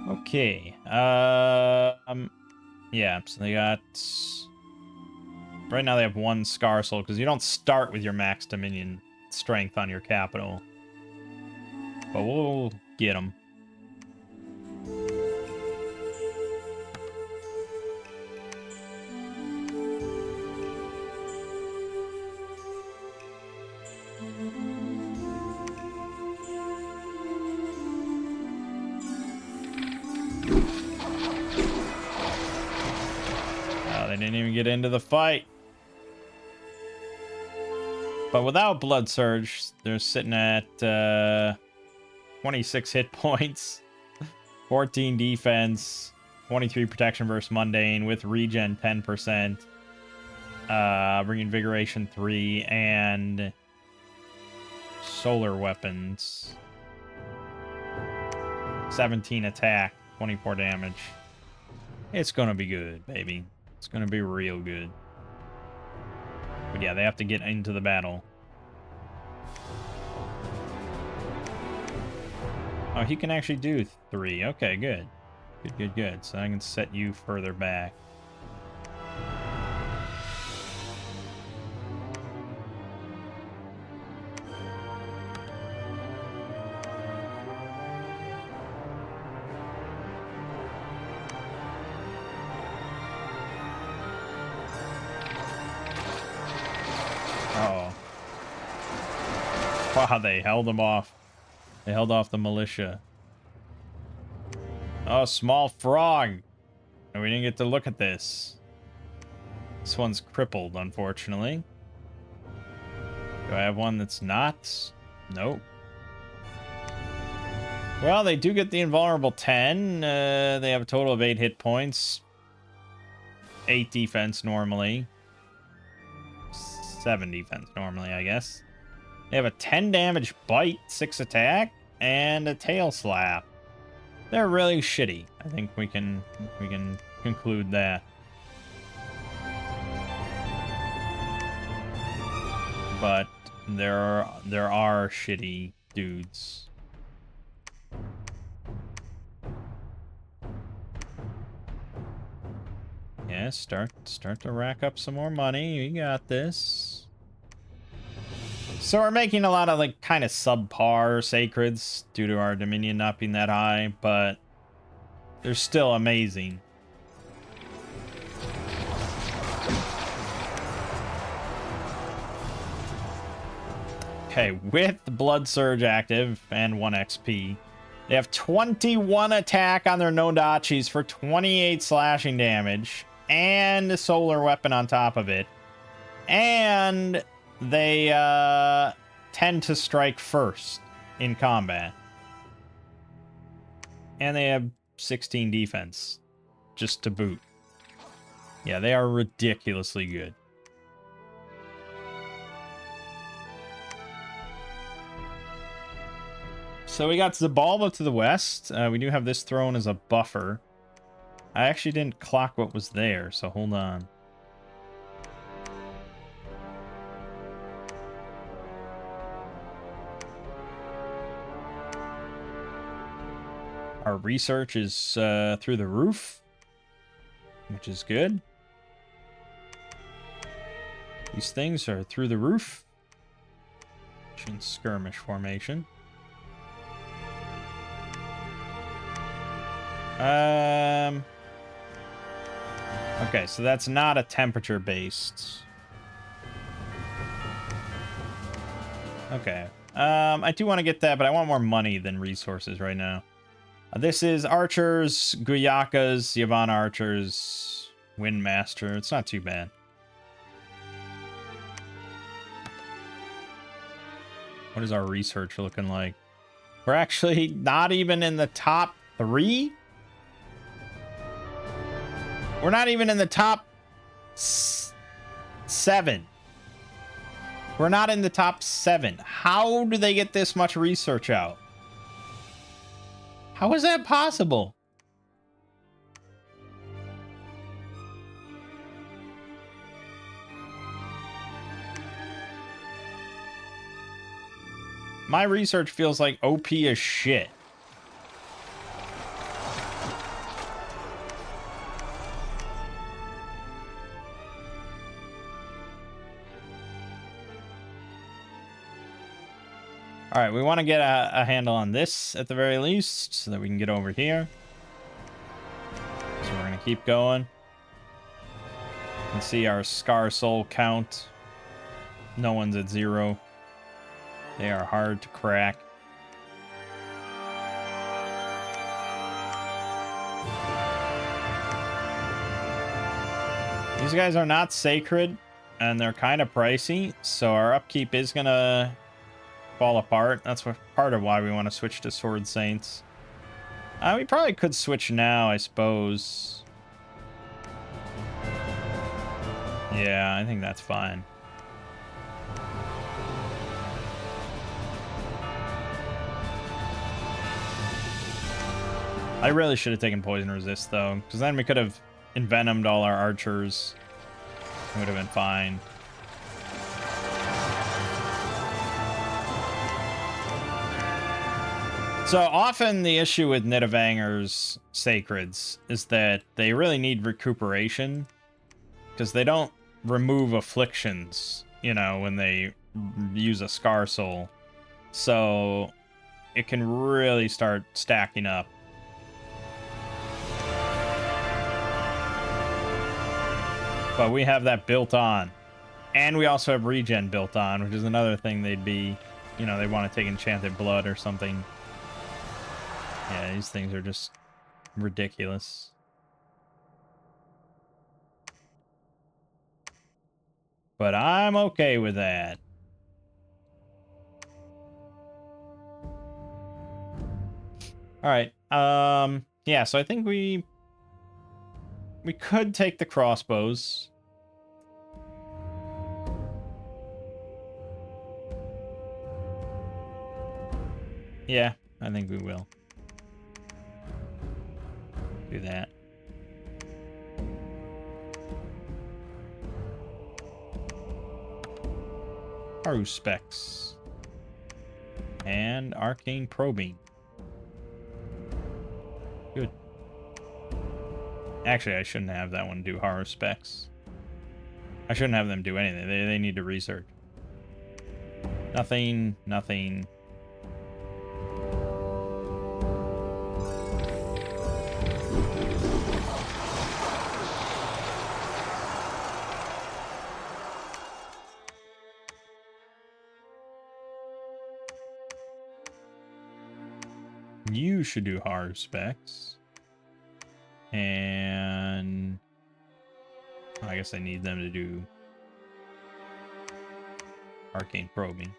Okay. Yeah, so they got... Right now they have 1 Scar Soul, because you don't start with your max Dominion strength on your capital. But we'll get them. They didn't even get into the fight. But without Blood Surge, they're sitting at 26 hit points, 14 defense, 23 protection versus mundane with regen 10%, reinvigoration 3, and solar weapons. 17 attack, 24 damage. It's gonna be good, baby. It's gonna be real good. But yeah, they have to get into the battle. Oh, he can actually do 3. Okay, good. Good. So I can set you further back. Wow, they held him off. They held off the militia. Oh, small frog. And we didn't get to look at this. This one's crippled, unfortunately. Do I have one that's not? Nope. Well, they do get the invulnerable 10. They have a total of 8 hit points. 8 defense normally. 7 defense normally, I guess. They have a 10 damage bite, 6 attack, and a tail slap. They're really shitty. I think we can conclude that. But there are shitty dudes. Yeah, start to rack up some more money. You got this. So we're making a lot of, like, kind of subpar sacreds due to our Dominion not being that high, but they're still amazing. Okay, with the Blood Surge active and 1 XP, they have 21 attack on their Nodachis for 28 slashing damage, and a solar weapon on top of it. And they tend to strike first in combat. And they have 16 defense, just to boot. Yeah, they are ridiculously good. So we got Zabalba to the west. We do have this throne as a buffer. I actually didn't clock what was there, so hold on. Our research is through the roof, which is good. These things are through the roof. In skirmish formation. Okay, so that's not a temperature based. Okay. I do want to get that, but I want more money than resources right now. This is archers, Guyakas, Yavan archers, Windmaster. It's not too bad. What is our research looking like? We're actually not even in the top 3? We're not even in the top 7. We're not in the top 7. How do they get this much research out? How is that possible? My research feels like OP as shit. All right, we want to get a handle on this at the very least so that we can get over here. So we're going to keep going. You can see our Scar Soul count. No one's at 0. They are hard to crack. These guys are not sacred, and they're kind of pricey, so our upkeep is going to fall apart. That's part of why we want to switch to Sword Saints. We probably could switch now, I suppose. Yeah, I think that's fine. I really should have taken Poison Resist, though, because then we could have envenomed all our archers. It would have been fine. So often the issue with Nidavanger's Sacreds is that they really need recuperation, because they don't remove afflictions, you know, when they use a Scar Soul. So it can really start stacking up. But we have that built on. And we also have regen built on, which is another thing they'd be, you know, they want to take Enchanted Blood or something. Yeah, these things are just ridiculous. But I'm okay with that. All right. Yeah, so I think we could take the crossbows. Yeah, I think we will. Do that. Haru specs. And arcane probing. Good. Actually, I shouldn't have that one do horror specs. I shouldn't have them do anything. They need to research. Nothing, nothing. You should do horror specs. And I guess I need them to do arcane probing.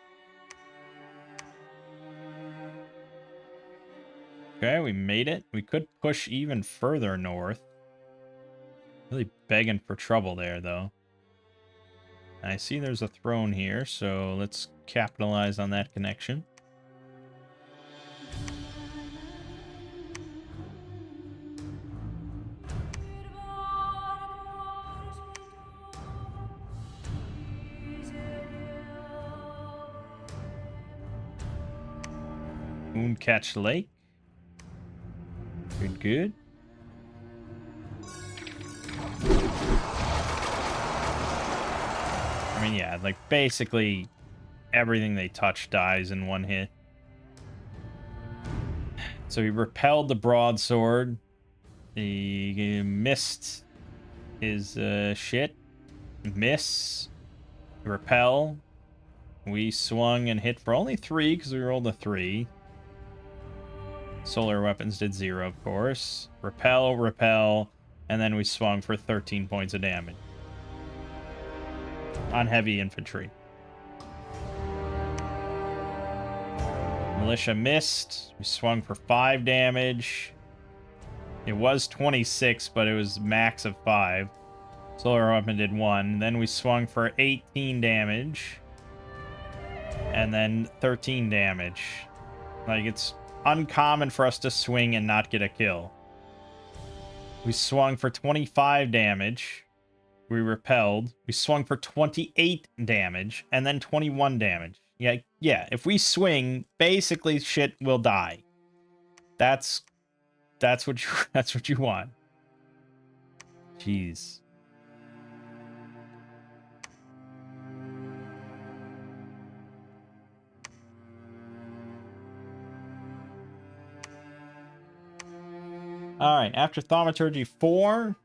Okay, we made it. We could push even further north. Really begging for trouble there, though. I see there's a throne here, so let's capitalize on that connection. Mooncatch Lake. Good, good. I mean, yeah, like basically everything they touch dies in one hit. So he repelled the broadsword. He missed his shit. Miss. Repel. We swung and hit for only 3 because we rolled a 3. Solar weapons did 0, of course. Repel, repel, and then we swung for 13 points of damage. On heavy infantry. Militia missed. We swung for 5 damage. It was 26, but it was max of 5. Solar weapon did 1. Then we swung for 18 damage. And then 13 damage. Like, it's uncommon for us to swing and not get a kill. We swung for 25 damage. We repelled. We swung for 28 damage. And then 21 damage. Yeah, if we swing, basically shit will die. That's what you want. Jeez. Alright, after Thaumaturgy 4,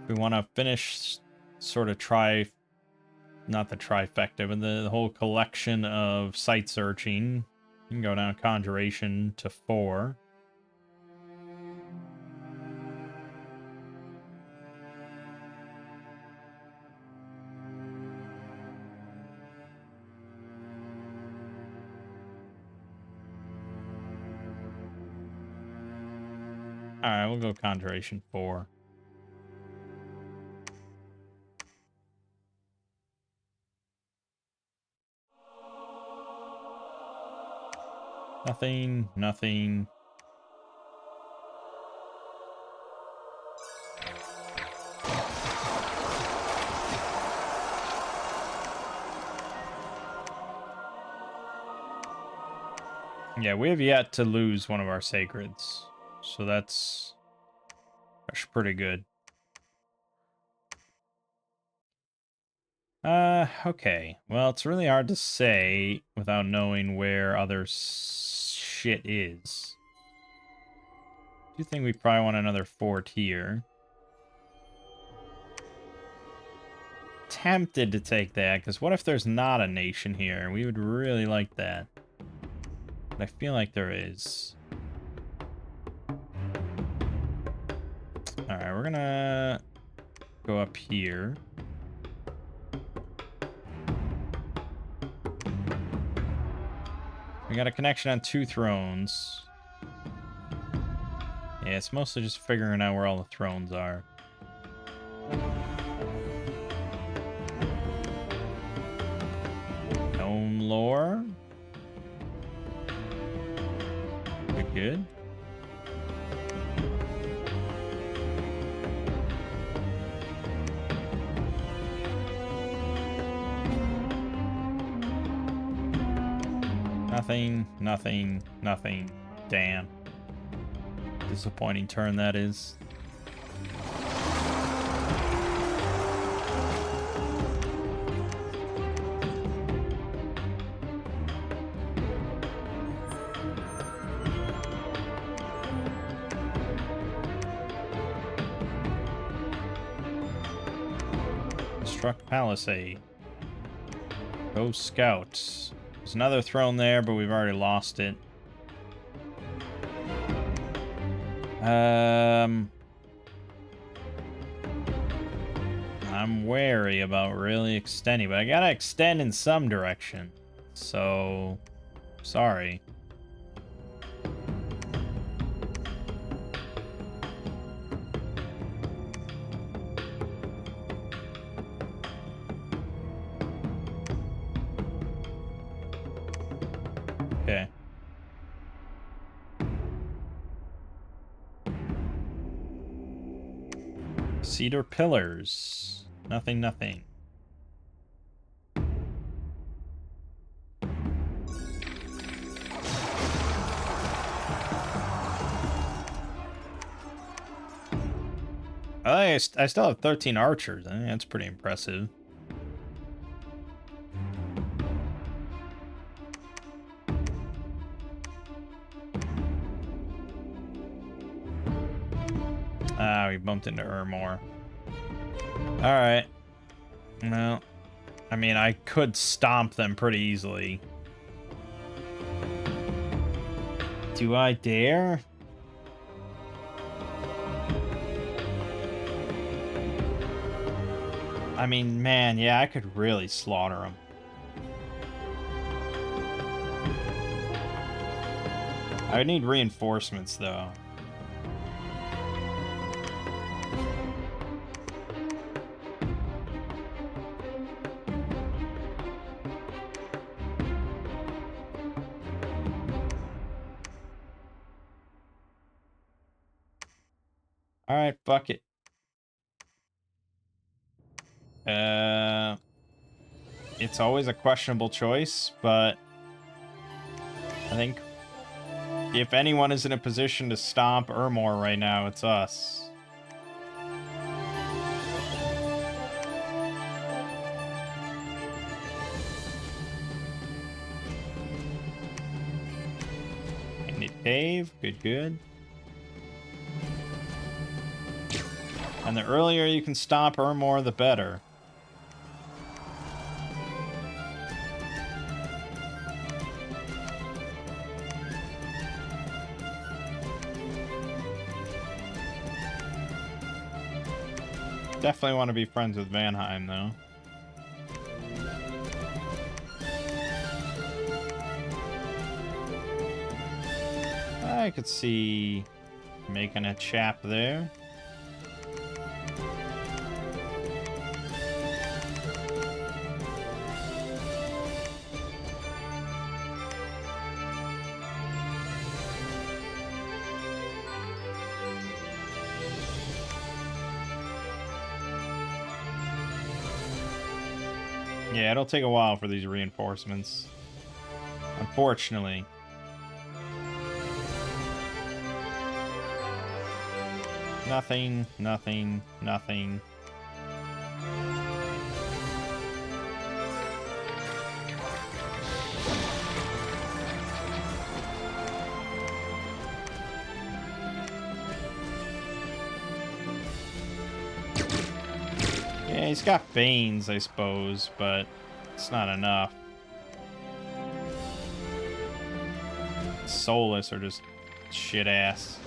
we want to finish sort of not the trifecta, but the whole collection of site searching. You can go down Conjuration to 4. Alright, we'll go Conjuration 4. Nothing, nothing. Yeah, we have yet to lose one of our sacreds. So that's pretty good. Okay. Well, it's really hard to say without knowing where other shit is. I do think we probably want another fort here. Tempted to take that, because what if there's not a nation here? We would really like that. But I feel like there is. Alright, we're gonna go up here. We got a connection on 2 thrones. Yeah, it's mostly just figuring out where all the thrones are. Gnome lore. Good. Nothing, nothing, nothing. Damn. Disappointing turn that is. Construct palisade. Go scouts. There's another throne there, but we've already lost it. I'm wary about really extending, but I gotta extend in some direction. So, sorry. Okay. Cedar pillars. Nothing, nothing. I still have 13 archers. I think that's pretty impressive. Ah, we bumped into Ermor. Alright. Well, I mean, I could stomp them pretty easily. Do I dare? I mean, man, yeah, I could really slaughter them. I would need reinforcements, though. Alright, fuck it. It's always a questionable choice, but I think if anyone is in a position to stomp Ermor right now, it's us. Magnet Cave, good. And the earlier you can stomp Ermor, the better. Definitely want to be friends with Vanheim, though. I could see making a chap there. Yeah, it'll take a while for these reinforcements. Unfortunately. Nothing. Yeah, he's got Banes, I suppose, but it's not enough. Soulless are just shit ass.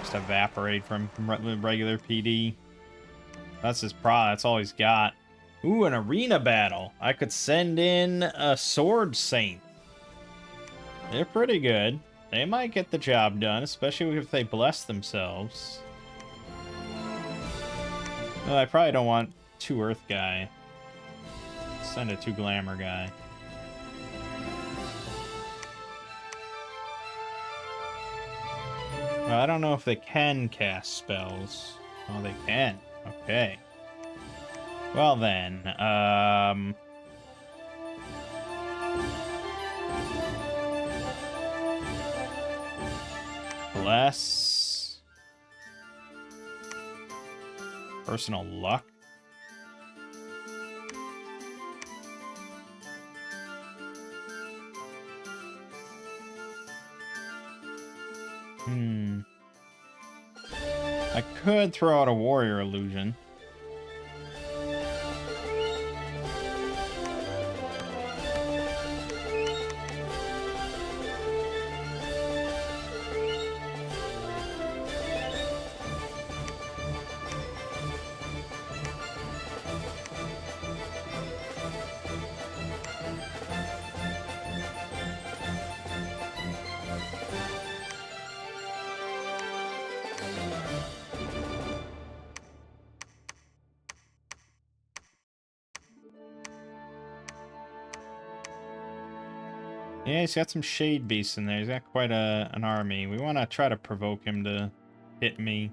Just evaporate from regular PD. That's his that's all he's got. Ooh, an arena battle. I could send in a Sword Saint. They're pretty good. They might get the job done, especially if they bless themselves. No, I probably don't want 2 Earth guy. Send a 2 Glamour guy. Well, I don't know if they can cast spells. Oh, they can. Okay. Well then, bless. Personal luck. I could throw out a warrior illusion. Yeah, he's got some Shade Beasts in there. He's got quite an army. We want to try to provoke him to hit me.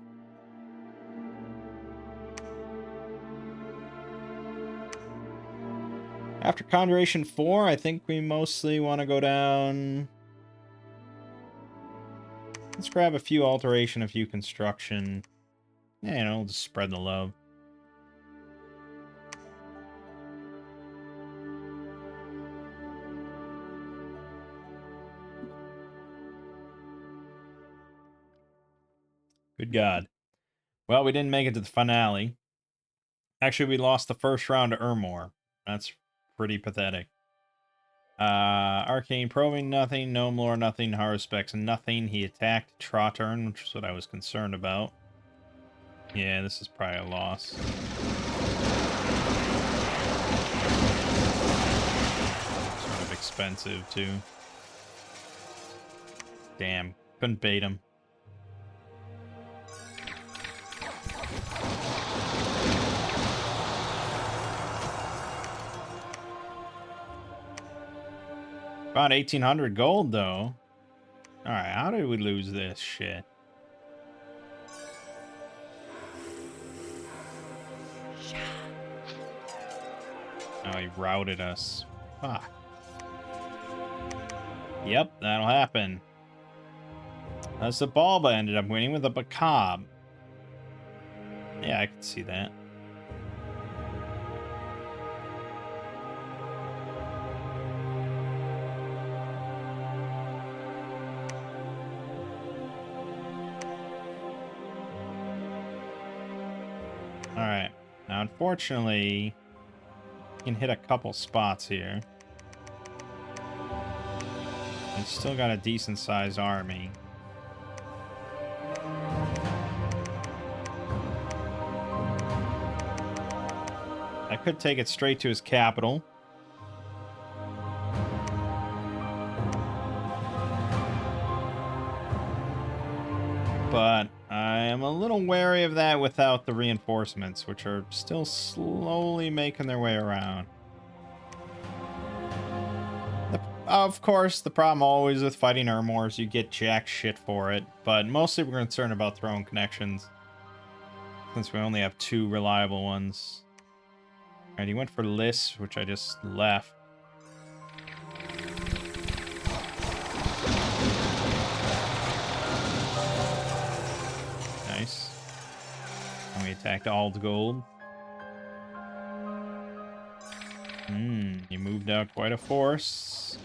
After Conjuration 4, I think we mostly want to go down... Let's grab a few Alteration, a few Construction. Yeah, you know, just spread the love. Good God. Well, we didn't make it to the finale. Actually, we lost the first round to Ermor. That's pretty pathetic. Arcane probing, nothing. Gnome lore, nothing. Haruspecs, nothing. He attacked Trotturn, which is what I was concerned about. Yeah, this is probably a loss. Sort of expensive, too. Damn, couldn't bait him. About 1,800 gold, though. Alright, how did we lose this shit? Oh, he routed us. Fuck. Yep, that'll happen. As the Balba ended up winning with a Macabre. Yeah, I can see that. Alright. Now, unfortunately, you can hit a couple spots here. He's still got a decent-sized army. I could take it straight to his capital. But I am a little wary of that without the reinforcements, which are still slowly making their way around. Of course, the problem always with fighting Ermors, you get jack shit for it, but mostly we're concerned about throwing connections, since we only have 2 reliable ones. Alright, he went for Liss, which I just left. Nice. And we attacked Aldgold. He moved out quite a force.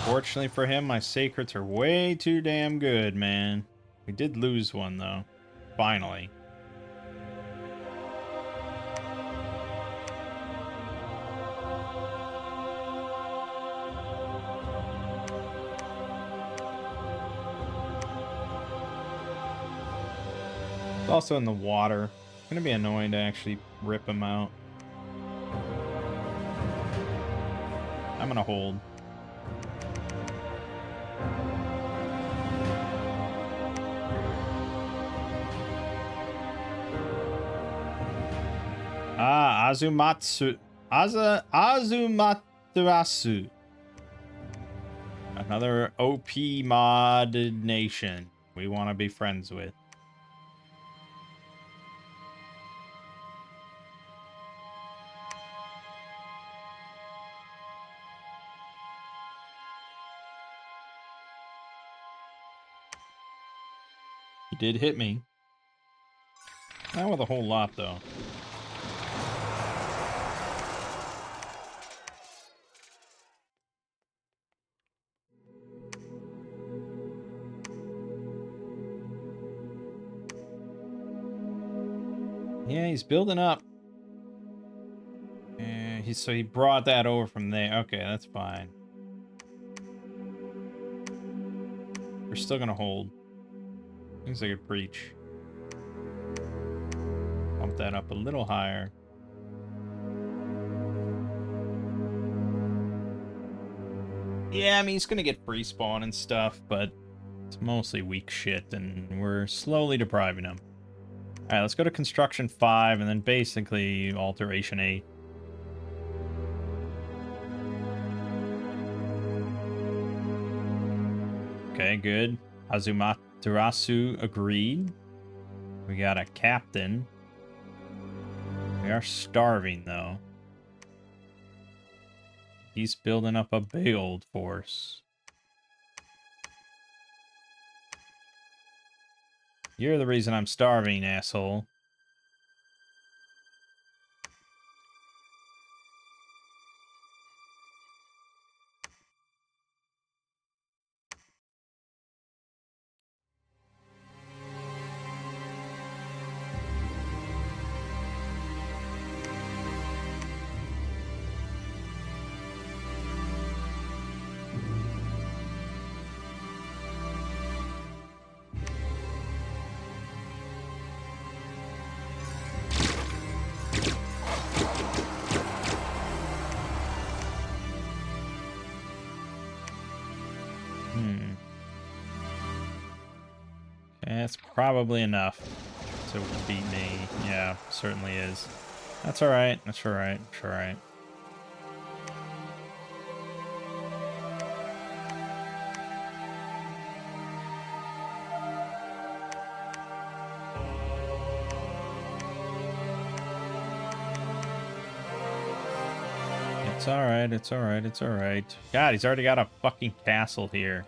Fortunately for him, my Sacreds are way too damn good, man. We did lose one, though. Finally. It's also in the water. It's gonna be annoying to actually rip him out. I'm gonna hold. Ah, Azumatsu. Azumaturasu. Another OP mod nation we want to be friends with. He did hit me. Not with a whole lot, though. Yeah, he's building up. So he brought that over from there. Okay, that's fine. We're still gonna hold. Seems like a breach. Bump that up a little higher. Yeah, I mean, he's gonna get free spawn and stuff, but it's mostly weak shit, and we're slowly depriving him. Alright, let's go to Construction 5, and then basically Alteration 8. Okay, good. Azumaturasu agreed. We got a captain. We are starving, though. He's building up a big old force. You're the reason I'm starving, asshole. That's probably enough to beat me. Yeah, certainly is. That's alright. That's alright. That's alright. It's alright. It's alright. It's alright. God, he's already got a fucking castle here.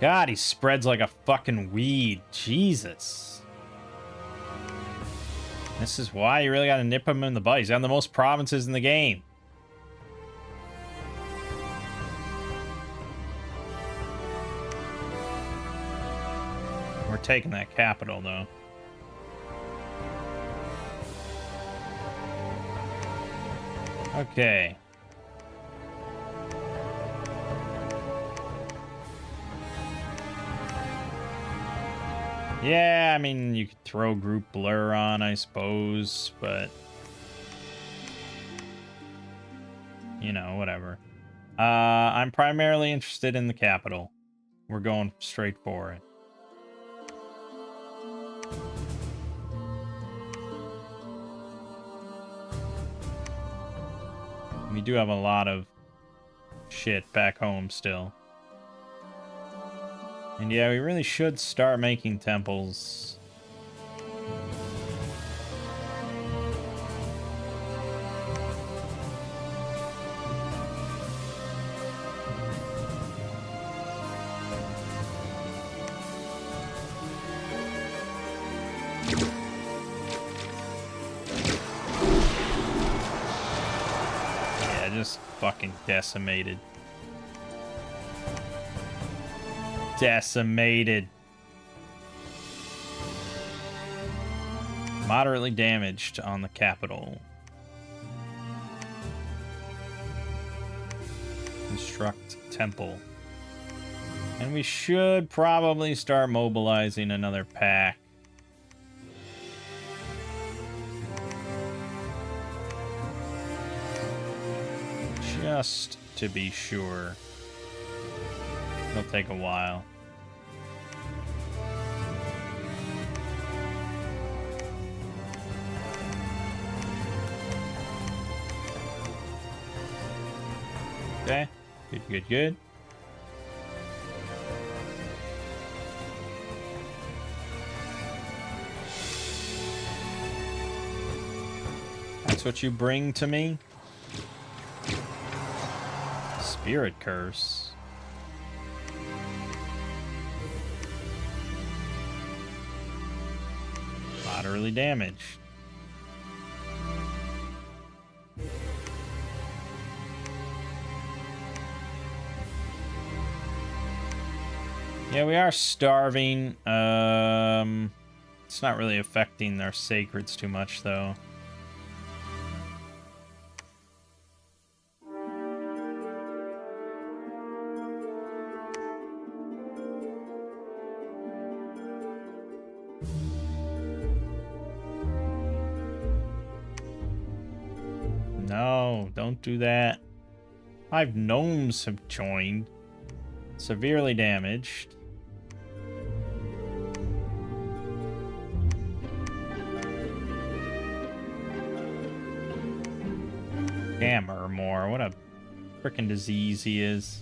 God, he spreads like a fucking weed. Jesus. This is why you really gotta nip him in the butt. He's got the most provinces in the game. We're taking that capital, though. Okay. Yeah, I mean, you could throw group blur on, I suppose, but... you know, whatever. I'm primarily interested in the capital. We're going straight for it. We do have a lot of shit back home still. And yeah, we really should start making temples. Yeah, just fucking decimated. Decimated. Moderately damaged on the capital. Construct temple. And we should probably start mobilizing another pack. Just to be sure. It'll take a while. Okay, good, good, good. That's what you bring to me? Spirit curse. Moderately damaged. Yeah, we are starving. It's not really affecting our sacreds too much, though. No, don't do that. 5 gnomes have joined. Severely damaged. Gamma or more. What a frickin' disease he is.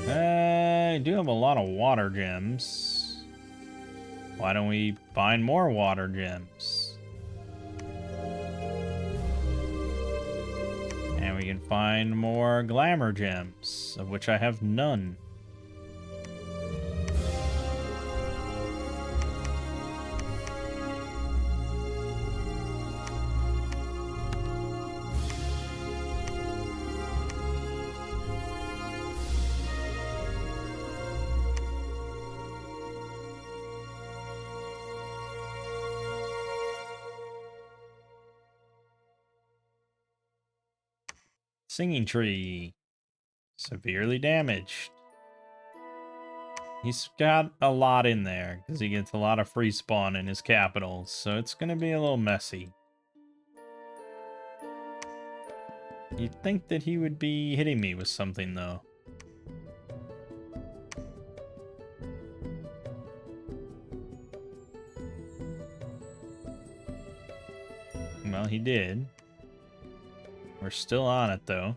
I do have a lot of water gems. Why don't we find more water gems? And we can find more glamour gems, of which I have none. Singing tree. Severely damaged. He's got a lot in there because he gets a lot of free spawn in his capitals, so it's going to be a little messy. You'd think that he would be hitting me with something, though. Well, he did. We're still on it, though.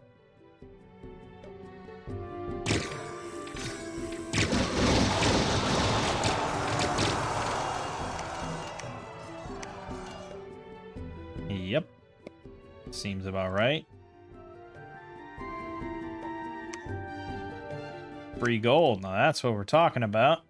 Yep. Seems about right. Free gold. Now that's what we're talking about.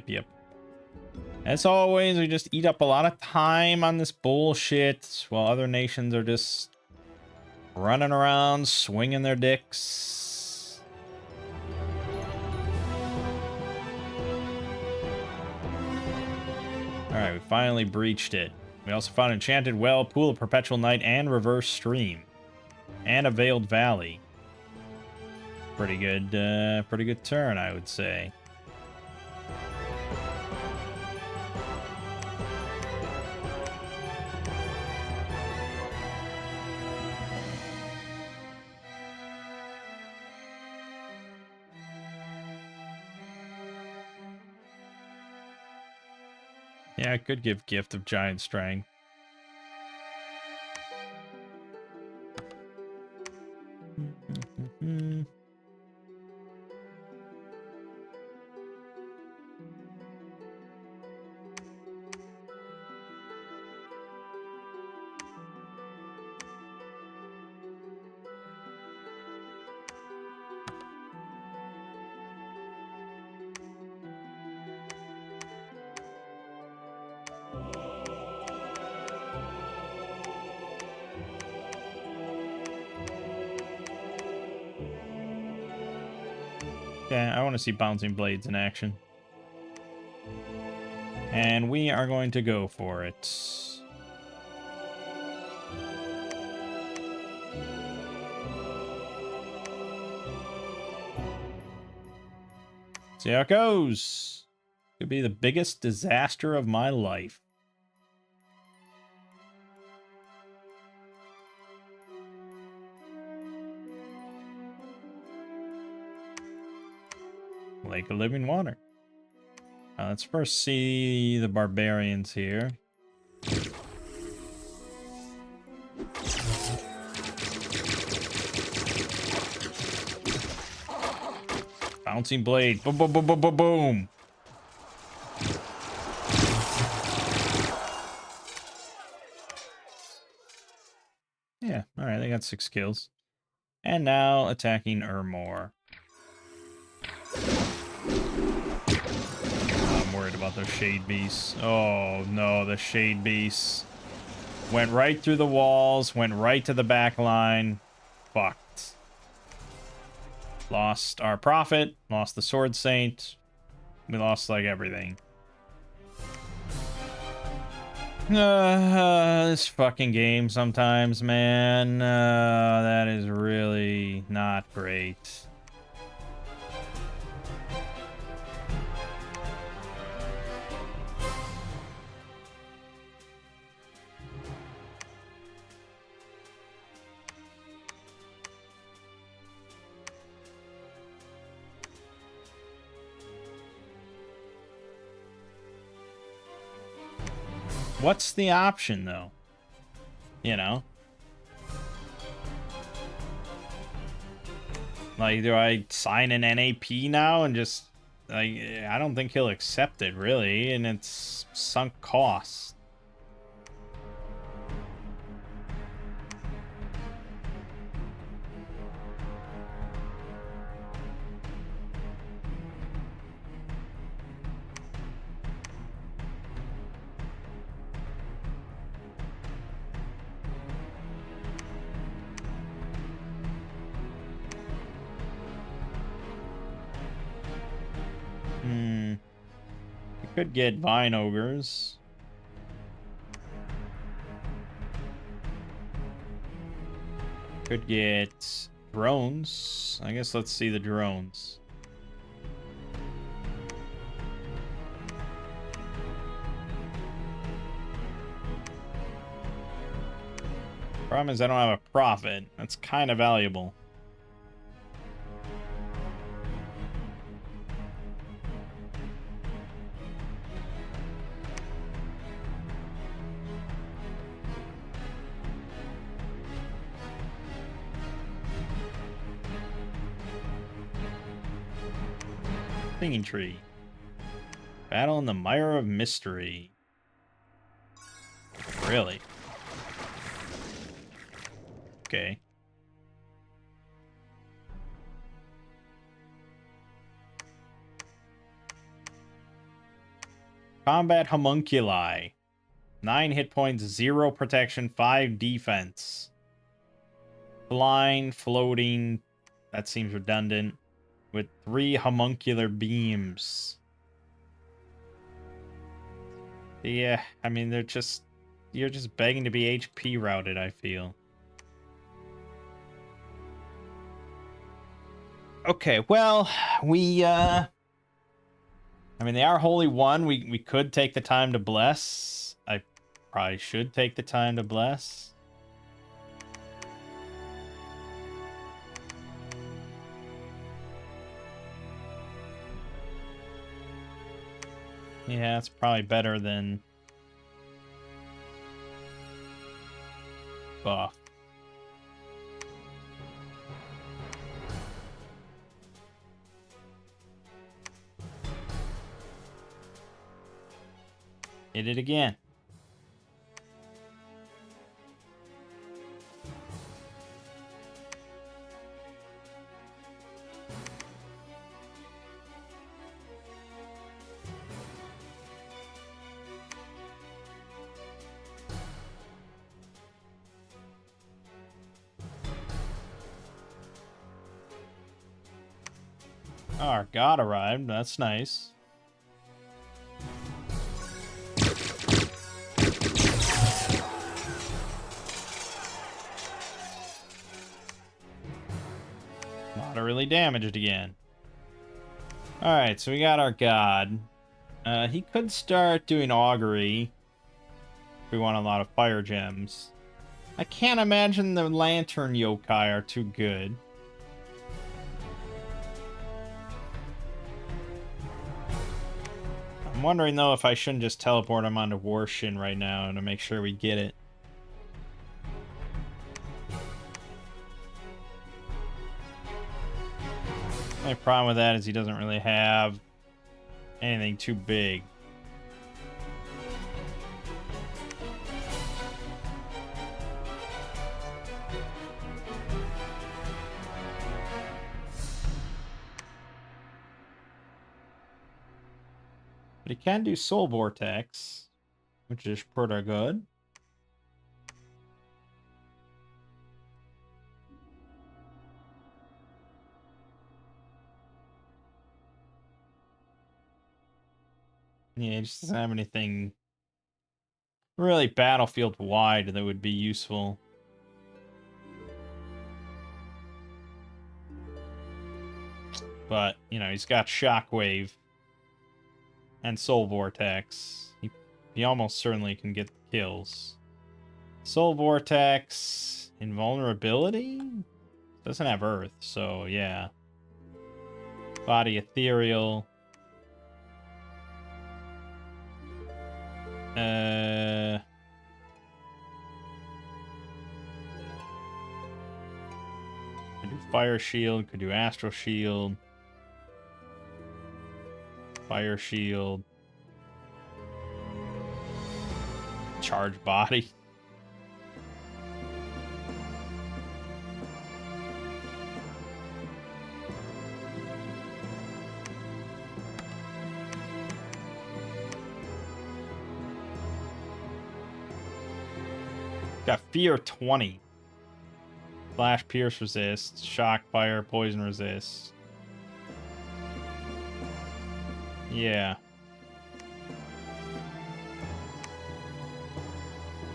Yep. As always, we just eat up a lot of time on this bullshit while other nations are just running around, swinging their dicks. Alright, we finally breached it. We also found an enchanted well, pool of perpetual night, and reverse stream. And a veiled valley. Pretty good turn, I would say. Yeah, I could give Gift of Giant Strength. Yeah, I want to see Bouncing Blades in action. And we are going to go for it. See how it goes. Could be the biggest disaster of my life. Lake of Living Water. Let's first see the barbarians here. Bouncing blade. Boom, boom, boom, boom, boom, boom. Yeah, alright, they got 6 kills. And now attacking Urmor. I'm worried about those Shade Beasts. Oh no, the Shade Beasts. Went right through the walls, went right to the back line. Fucked. Lost our Prophet, lost the Sword Saint. We lost, like, everything. This fucking game sometimes, man. That is really not great. What's the option, though? You know? Like, do I sign an NAP now and just... Like, I don't think he'll accept it, really, and it's sunk costs. Could get Vine Ogres. Could get drones. I guess let's see the drones. Problem is I don't have a profit. That's kind of valuable. Singing Tree. Battle in the Mire of Mystery. Really? Okay. Combat Homunculi. 9 hit points, 0 protection, 5 defense. Flying, floating. That seems redundant. With 3 homuncular beams. Yeah, I mean, you're just begging to be HP routed, I feel. Okay, well, I mean, they are Holy One. We could take the time to bless. I probably should take the time to bless. Yeah, it's probably better than buff. Hit it again. Our god arrived. That's nice. Moderately damaged again. Alright, so we got our god. He could start doing augury if we want a lot of fire gems. I can't imagine the lantern yokai are too good. I'm wondering though if I shouldn't just teleport him onto Warshin right now to make sure we get it. My problem with that is he doesn't really have anything too big. But he can do Soul Vortex, which is pretty good. Yeah, he just doesn't have anything really battlefield wide that would be useful. But, you know, he's got Shockwave and Soul Vortex. He almost certainly can get kills. Soul Vortex, Invulnerability? Doesn't have Earth, so yeah. Body Ethereal. Could do Fire Shield, could do Astral Shield. Fire Shield. Charge Body. Got Fear 20. Flash, Pierce resist. Shock, Fire, Poison resist. Yeah.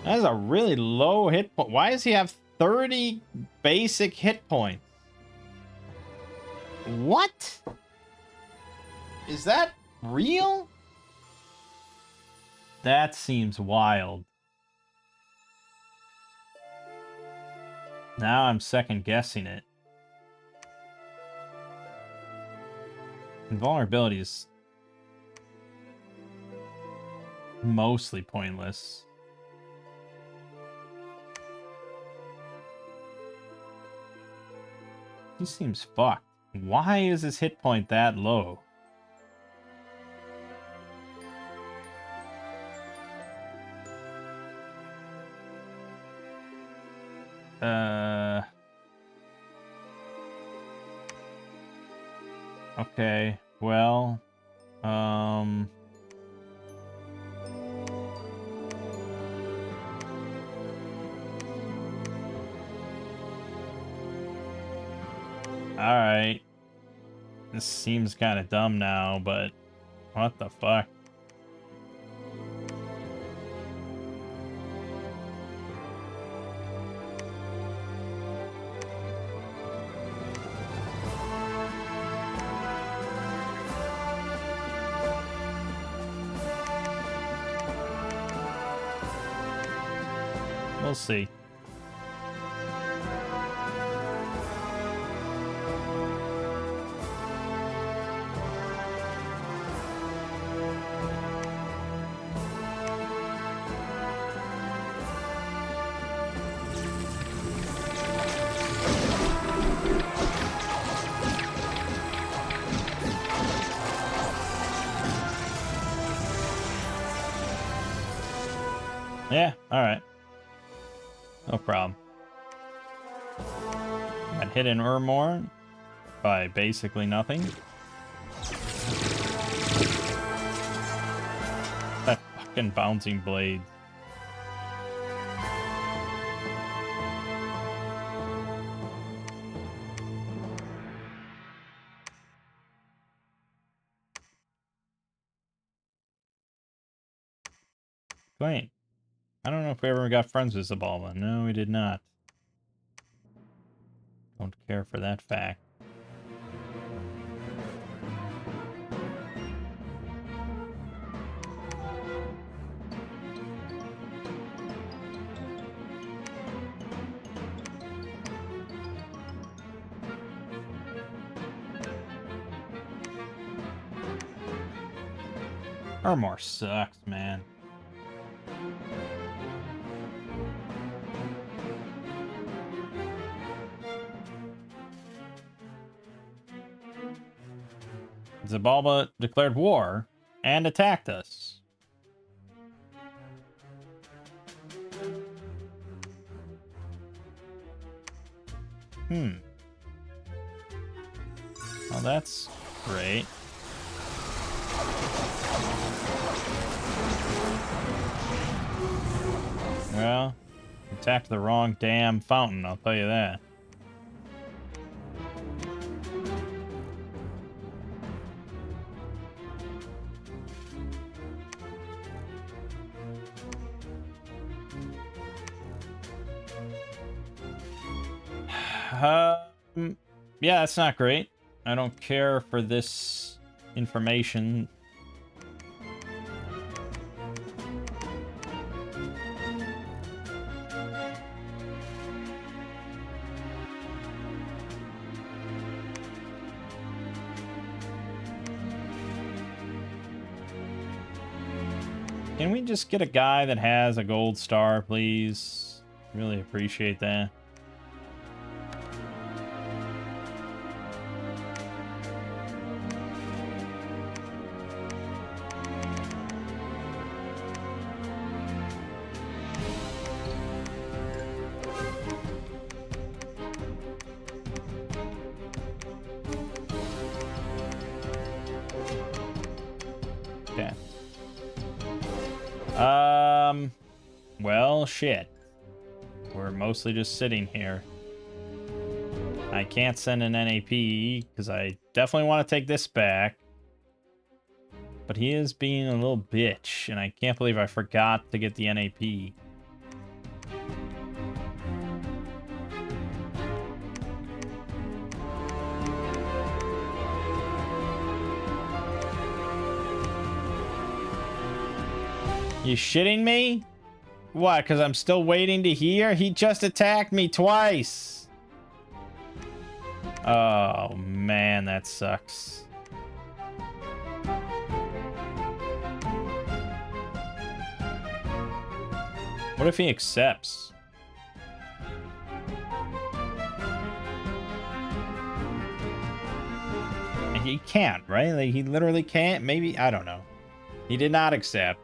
That is a really low hit point. Why does he have 30 basic hit points? What? Is that real? That seems wild. Now I'm second guessing it. Invulnerability is mostly pointless. He seems fucked. Why is his hit point that low? Okay, well, alright. This seems kind of dumb now, but what the fuck? We'll see. Yeah, alright. No problem. Got hit in Urmor by basically nothing. That fucking bouncing blade. Wait. I don't know if we ever got friends with Zabalba. No, we did not. Don't care for that fact. Urmor sucks, man. Zabalba declared war and attacked us. Well, that's great. Well, attacked the wrong damn fountain, I'll tell you that. Yeah, that's not great. I don't care for this information. Can we just get a guy that has a gold star, please? Really appreciate that. Okay. Well, shit. We're mostly just sitting here. I can't send an NAP because I definitely want to take this back. But he is being a little bitch, and I can't believe I forgot to get the NAP. You shitting me? What, because I'm still waiting to hear? He just attacked me twice. Oh, man, that sucks. What if he accepts? He can't, right? Like, he literally can't? Maybe? I don't know. He did not accept.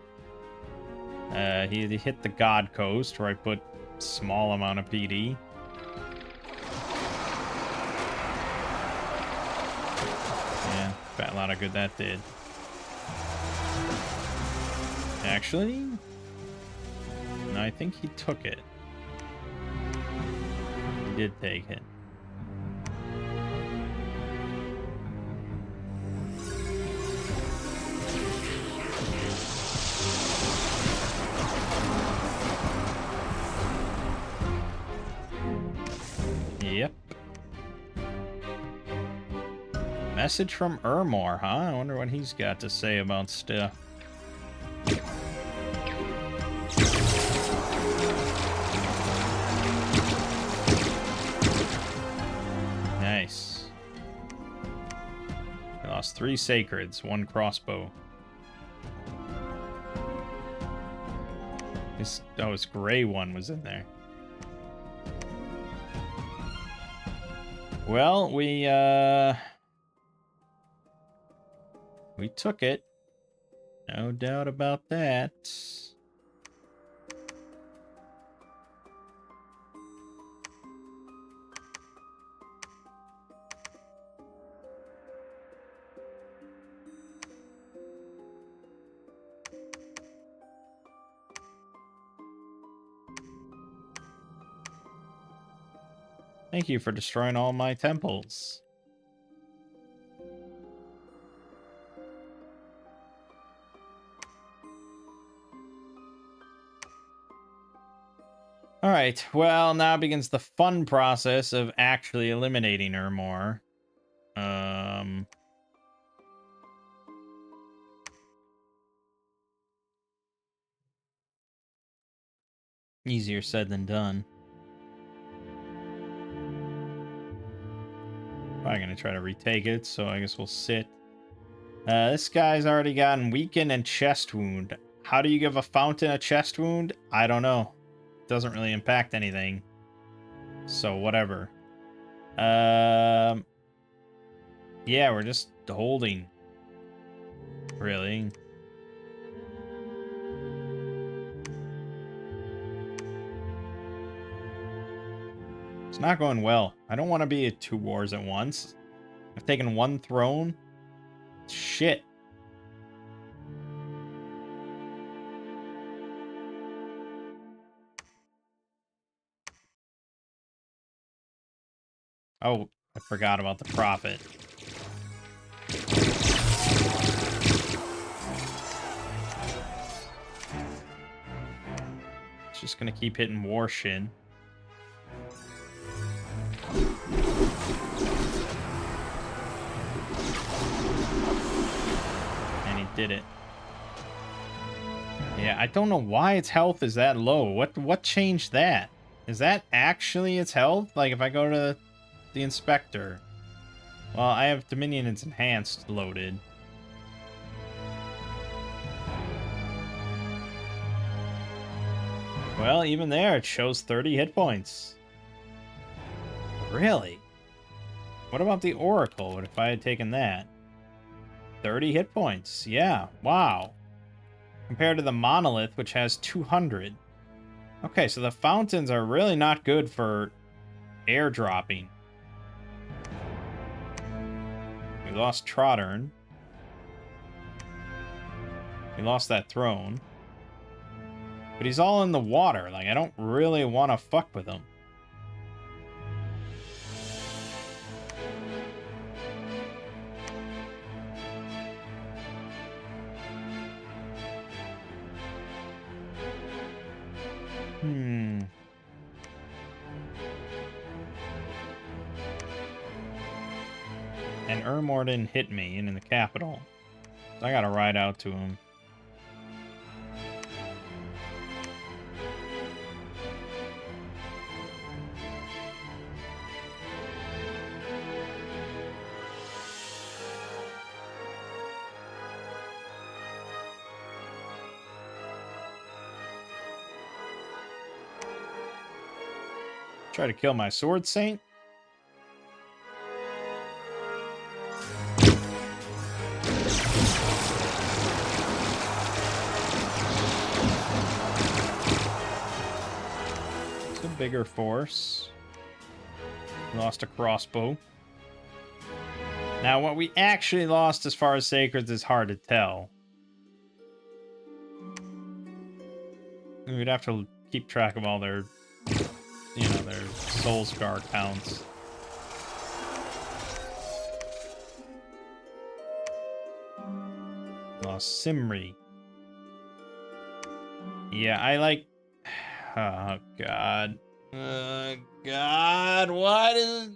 He hit the God Coast, where I put small amount of PD. Yeah, bet a lot of good that did. Actually, no, I think he took it. He did take it. Yep. Message from Ermor, huh? I wonder what he's got to say about stuff. Nice. I lost 3 sacreds, 1 crossbow. His gray one was in there. Well, we took it. No doubt about that. Thank you for destroying all my temples. Alright, well, now begins the fun process of actually eliminating Ermor. Easier said than done. Probably gonna try to retake it, so I guess we'll sit. This guy's already gotten weakened and chest wound. How do you give a fountain a chest wound? I don't know. Doesn't really impact anything. So whatever. Yeah, we're just holding. Really. It's not going well. I don't want to be at 2 wars at once. I've taken 1 throne. Shit. Oh, I forgot about the prophet. It's just gonna keep hitting war shin. And he did it. Yeah, I don't know why its health is that low. What changed that? Is that actually its health? Like, if I go to the inspector. Well, I have Dominion and Enhanced loaded. Well, even there, it shows 30 hit points. Really? What about the Oracle? What if I had taken that? 30 hit points. Yeah, wow. Compared to the Monolith, which has 200. Okay, so the fountains are really not good for airdropping. We lost Trottern. We lost that throne. But he's all in the water. Like, I don't really want to fuck with him. And Ermor didn't hit me in the capital. So I gotta ride out to him. Try to kill my sword saint. It's a bigger force. Lost a crossbow. Now, what we actually lost as far as sacreds is hard to tell. We'd have to keep track of all their, you know, their soul scar counts. Lost Simri. Yeah, I like... Oh, God. God, what is...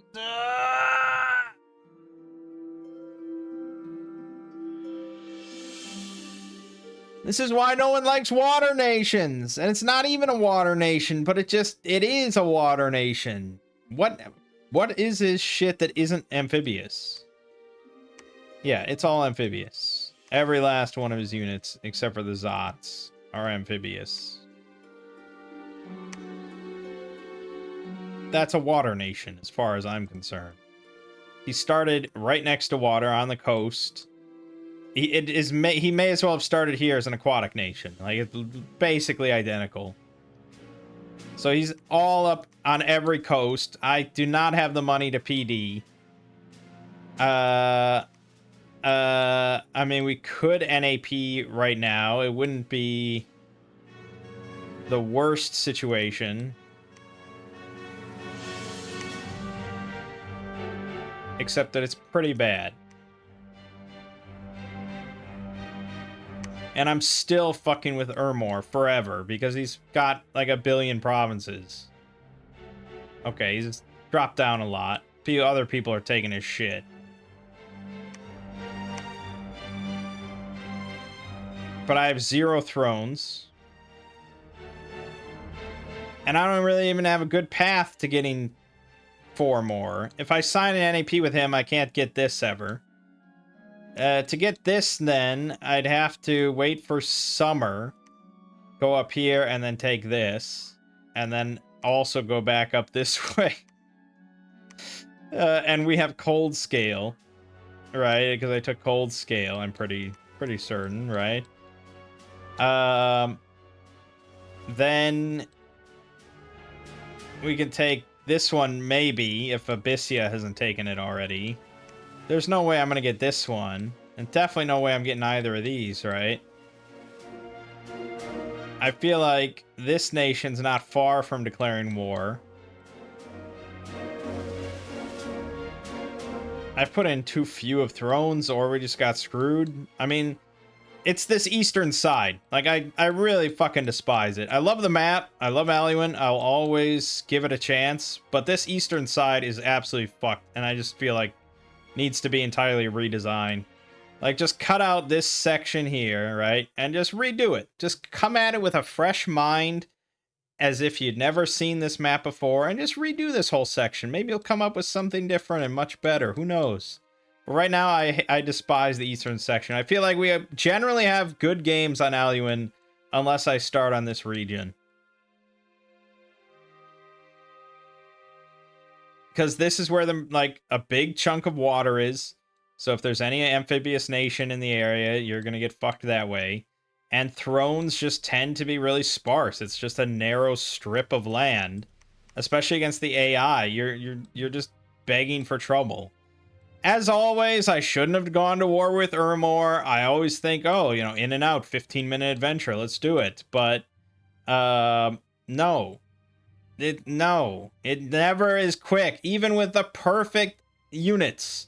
This is why no one likes water nations. And it's not even a water nation, but it is a water nation. What is this shit that isn't amphibious? Yeah, it's all amphibious. Every last one of his units, except for the Zots, are amphibious. That's a water nation, as far as I'm concerned. He started right next to water on the coast. He may as well have started here as an aquatic nation. Like, it's basically identical. So he's all up on every coast. I do not have the money to PD. I mean, we could NAP right now. It wouldn't be the worst situation. Except that it's pretty bad. And I'm still fucking with Ermor forever because he's got like 1 billion provinces. Okay, he's dropped down a lot. Other people are taking his shit. But I have 0 thrones. And I don't really even have a good path to getting 4 more. If I sign an NAP with him, I can't get this ever. To get this, then, I'd have to wait for summer, go up here, and then take this, and then also go back up this way. And we have cold scale, right? Because I took cold scale, I'm pretty certain, right? Then we can take this one, maybe, if Abyssia hasn't taken it already. There's no way I'm going to get this one. And definitely no way I'm getting either of these, right? I feel like this nation's not far from declaring war. I've put in too few of thrones, or we just got screwed. I mean, it's this eastern side. Like, I really fucking despise it. I love the map. I love Alcuin. I'll always give it a chance. But this eastern side is absolutely fucked. And I just feel like needs to be entirely redesigned. Like, just cut out this section here, right? And just redo it. Just come at it with a fresh mind, as if you'd never seen this map before, and just redo this whole section. Maybe you'll come up with something different and much better. Who knows? But right now, I despise the eastern section. I feel like we generally have good games on Alcuin, unless I start on this region. Because this is where a big chunk of water is. So if there's any amphibious nation in the area, you're going to get fucked that way. And thrones just tend to be really sparse. It's just a narrow strip of land. Especially against the AI. You're just begging for trouble. As always, I shouldn't have gone to war with Ermor. I always think, oh, you know, in and out, 15-minute adventure, let's do it. But, no. It never is quick, even with the perfect units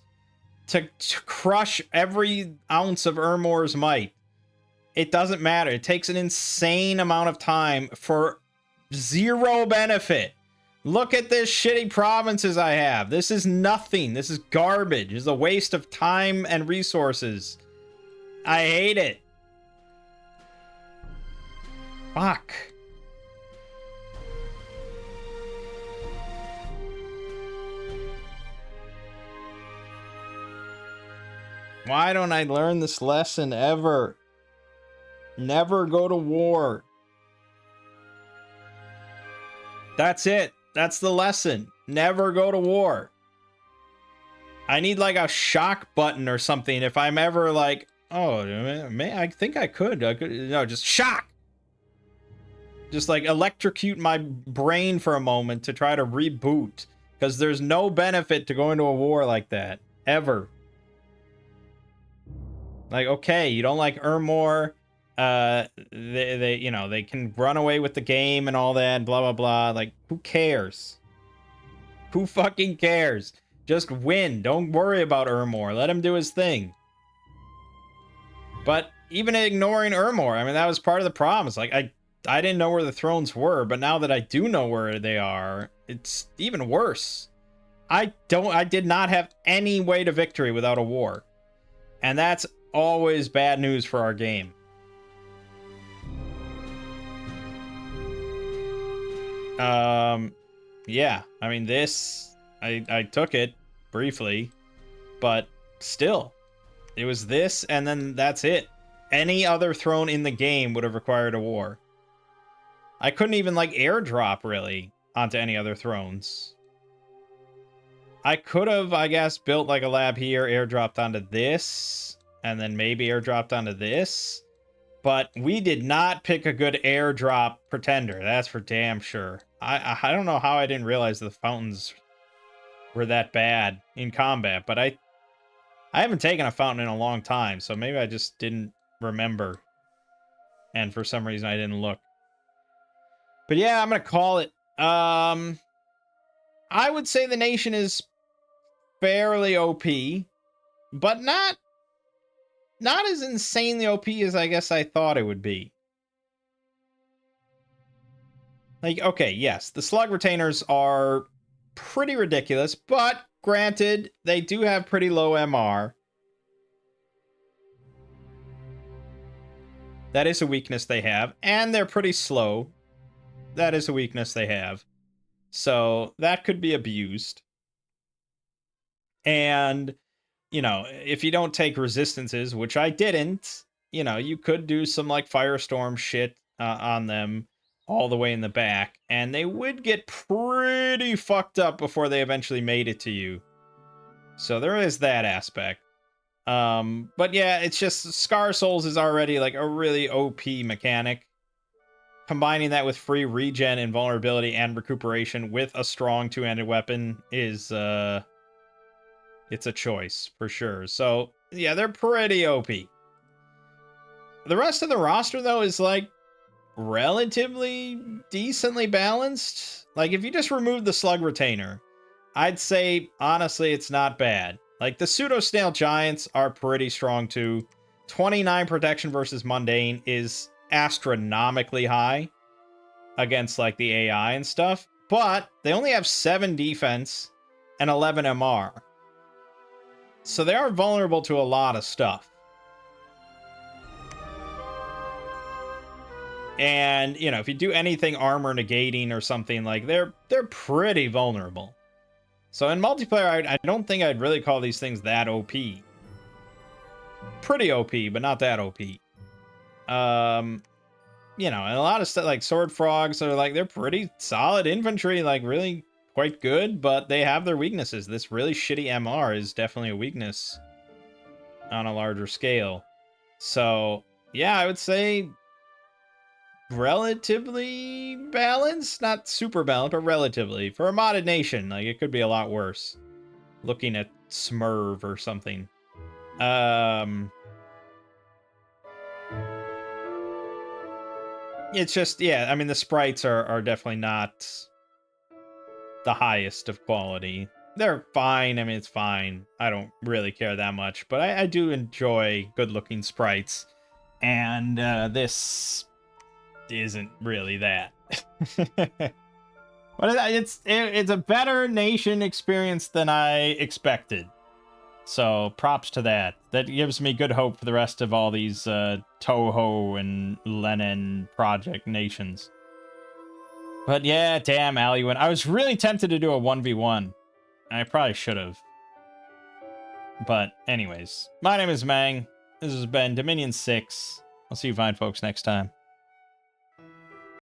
to crush every ounce of Ermor's might. It doesn't matter. It takes an insane amount of time for 0 benefit. Look at this shitty provinces I have. This is nothing. This is garbage. This is a waste of time and resources. I hate it. Fuck. Why don't I learn this lesson ever? Never go to war. That's it. That's the lesson. Never go to war. I need like a shock button or something if I'm ever like, oh, man, I think I could. No, just shock. Just like electrocute my brain for a moment to try to reboot. Because there's no benefit to going to a war like that. Ever. Like, okay, you don't like Ermor. They you know, they can run away with the game and all that, blah, blah, blah. Like, who cares? Who fucking cares? Just win. Don't worry about Ermor. Let him do his thing. But even ignoring Ermor, I mean, that was part of the problem. It's like, I didn't know where the thrones were, but now that I do know where they are, it's even worse. I did not have any way to victory without a war. And that's always bad news for our game. Yeah, I mean, this, I took it briefly, but still, it was this, and then that's it. Any other throne in the game would have required a war. I couldn't even, like, airdrop, really, onto any other thrones. I could have, I guess, built, like, a lab here, airdropped onto this, and then maybe airdropped onto this. But we did not pick a good airdrop pretender, that's for damn sure. I don't know how I didn't realize the fountains were that bad in combat, but I haven't taken a fountain in a long time, so maybe I just didn't remember. And for some reason I didn't look. But yeah, I'm gonna call it. I would say the nation is fairly OP, but not as insanely OP as I guess I thought it would be. Like, okay, yes, the slug retainers are pretty ridiculous, but granted, they do have pretty low MR. That is a weakness they have, and they're pretty slow. That is a weakness they have. So that could be abused. And, you know, if you don't take resistances, which I didn't, you know, you could do some like firestorm shit on them all the way in the back, and they would get pretty fucked up before they eventually made it to you. So there is that aspect. But yeah, it's just Scar Souls is already like a really OP mechanic. Combining that with free regen, invulnerability, and recuperation with a strong two-handed weapon is it's a choice for sure. So yeah, they're pretty OP. The rest of the roster though is like relatively decently balanced. Like if you just remove the slug retainer, I'd say honestly it's not bad. Like the pseudo snail giants are pretty strong too. 29 protection versus mundane is astronomically high against like the AI and stuff, but they only have 7 defense and 11 MR. So they are vulnerable to a lot of stuff. And, you know, if you do anything armor negating or something, like they're pretty vulnerable. So in multiplayer, I don't think I'd really call these things that OP. Pretty OP, but not that OP. You know, and a lot of stuff like sword frogs are like, they're pretty solid infantry, like really quite good, but they have their weaknesses. This really shitty MR is definitely a weakness on a larger scale. So yeah, I would say relatively balanced, not super balanced, but relatively. For a modded nation, like it could be a lot worse. Looking at Smurv or something. It's just, yeah, I mean, the sprites are definitely not the highest of quality. They're fine. I mean, it's fine. I don't really care that much, but I do enjoy good-looking sprites. And this isn't really that. But it's a better nation experience than I expected. So props to that. That gives me good hope for the rest of all these Toho and Lenin project nations. But yeah, damn, Aluin. I was really tempted to do a 1v1. I probably should have. But anyways, my name is Mangg. This has been Dominion 6. I'll see you fine folks next time.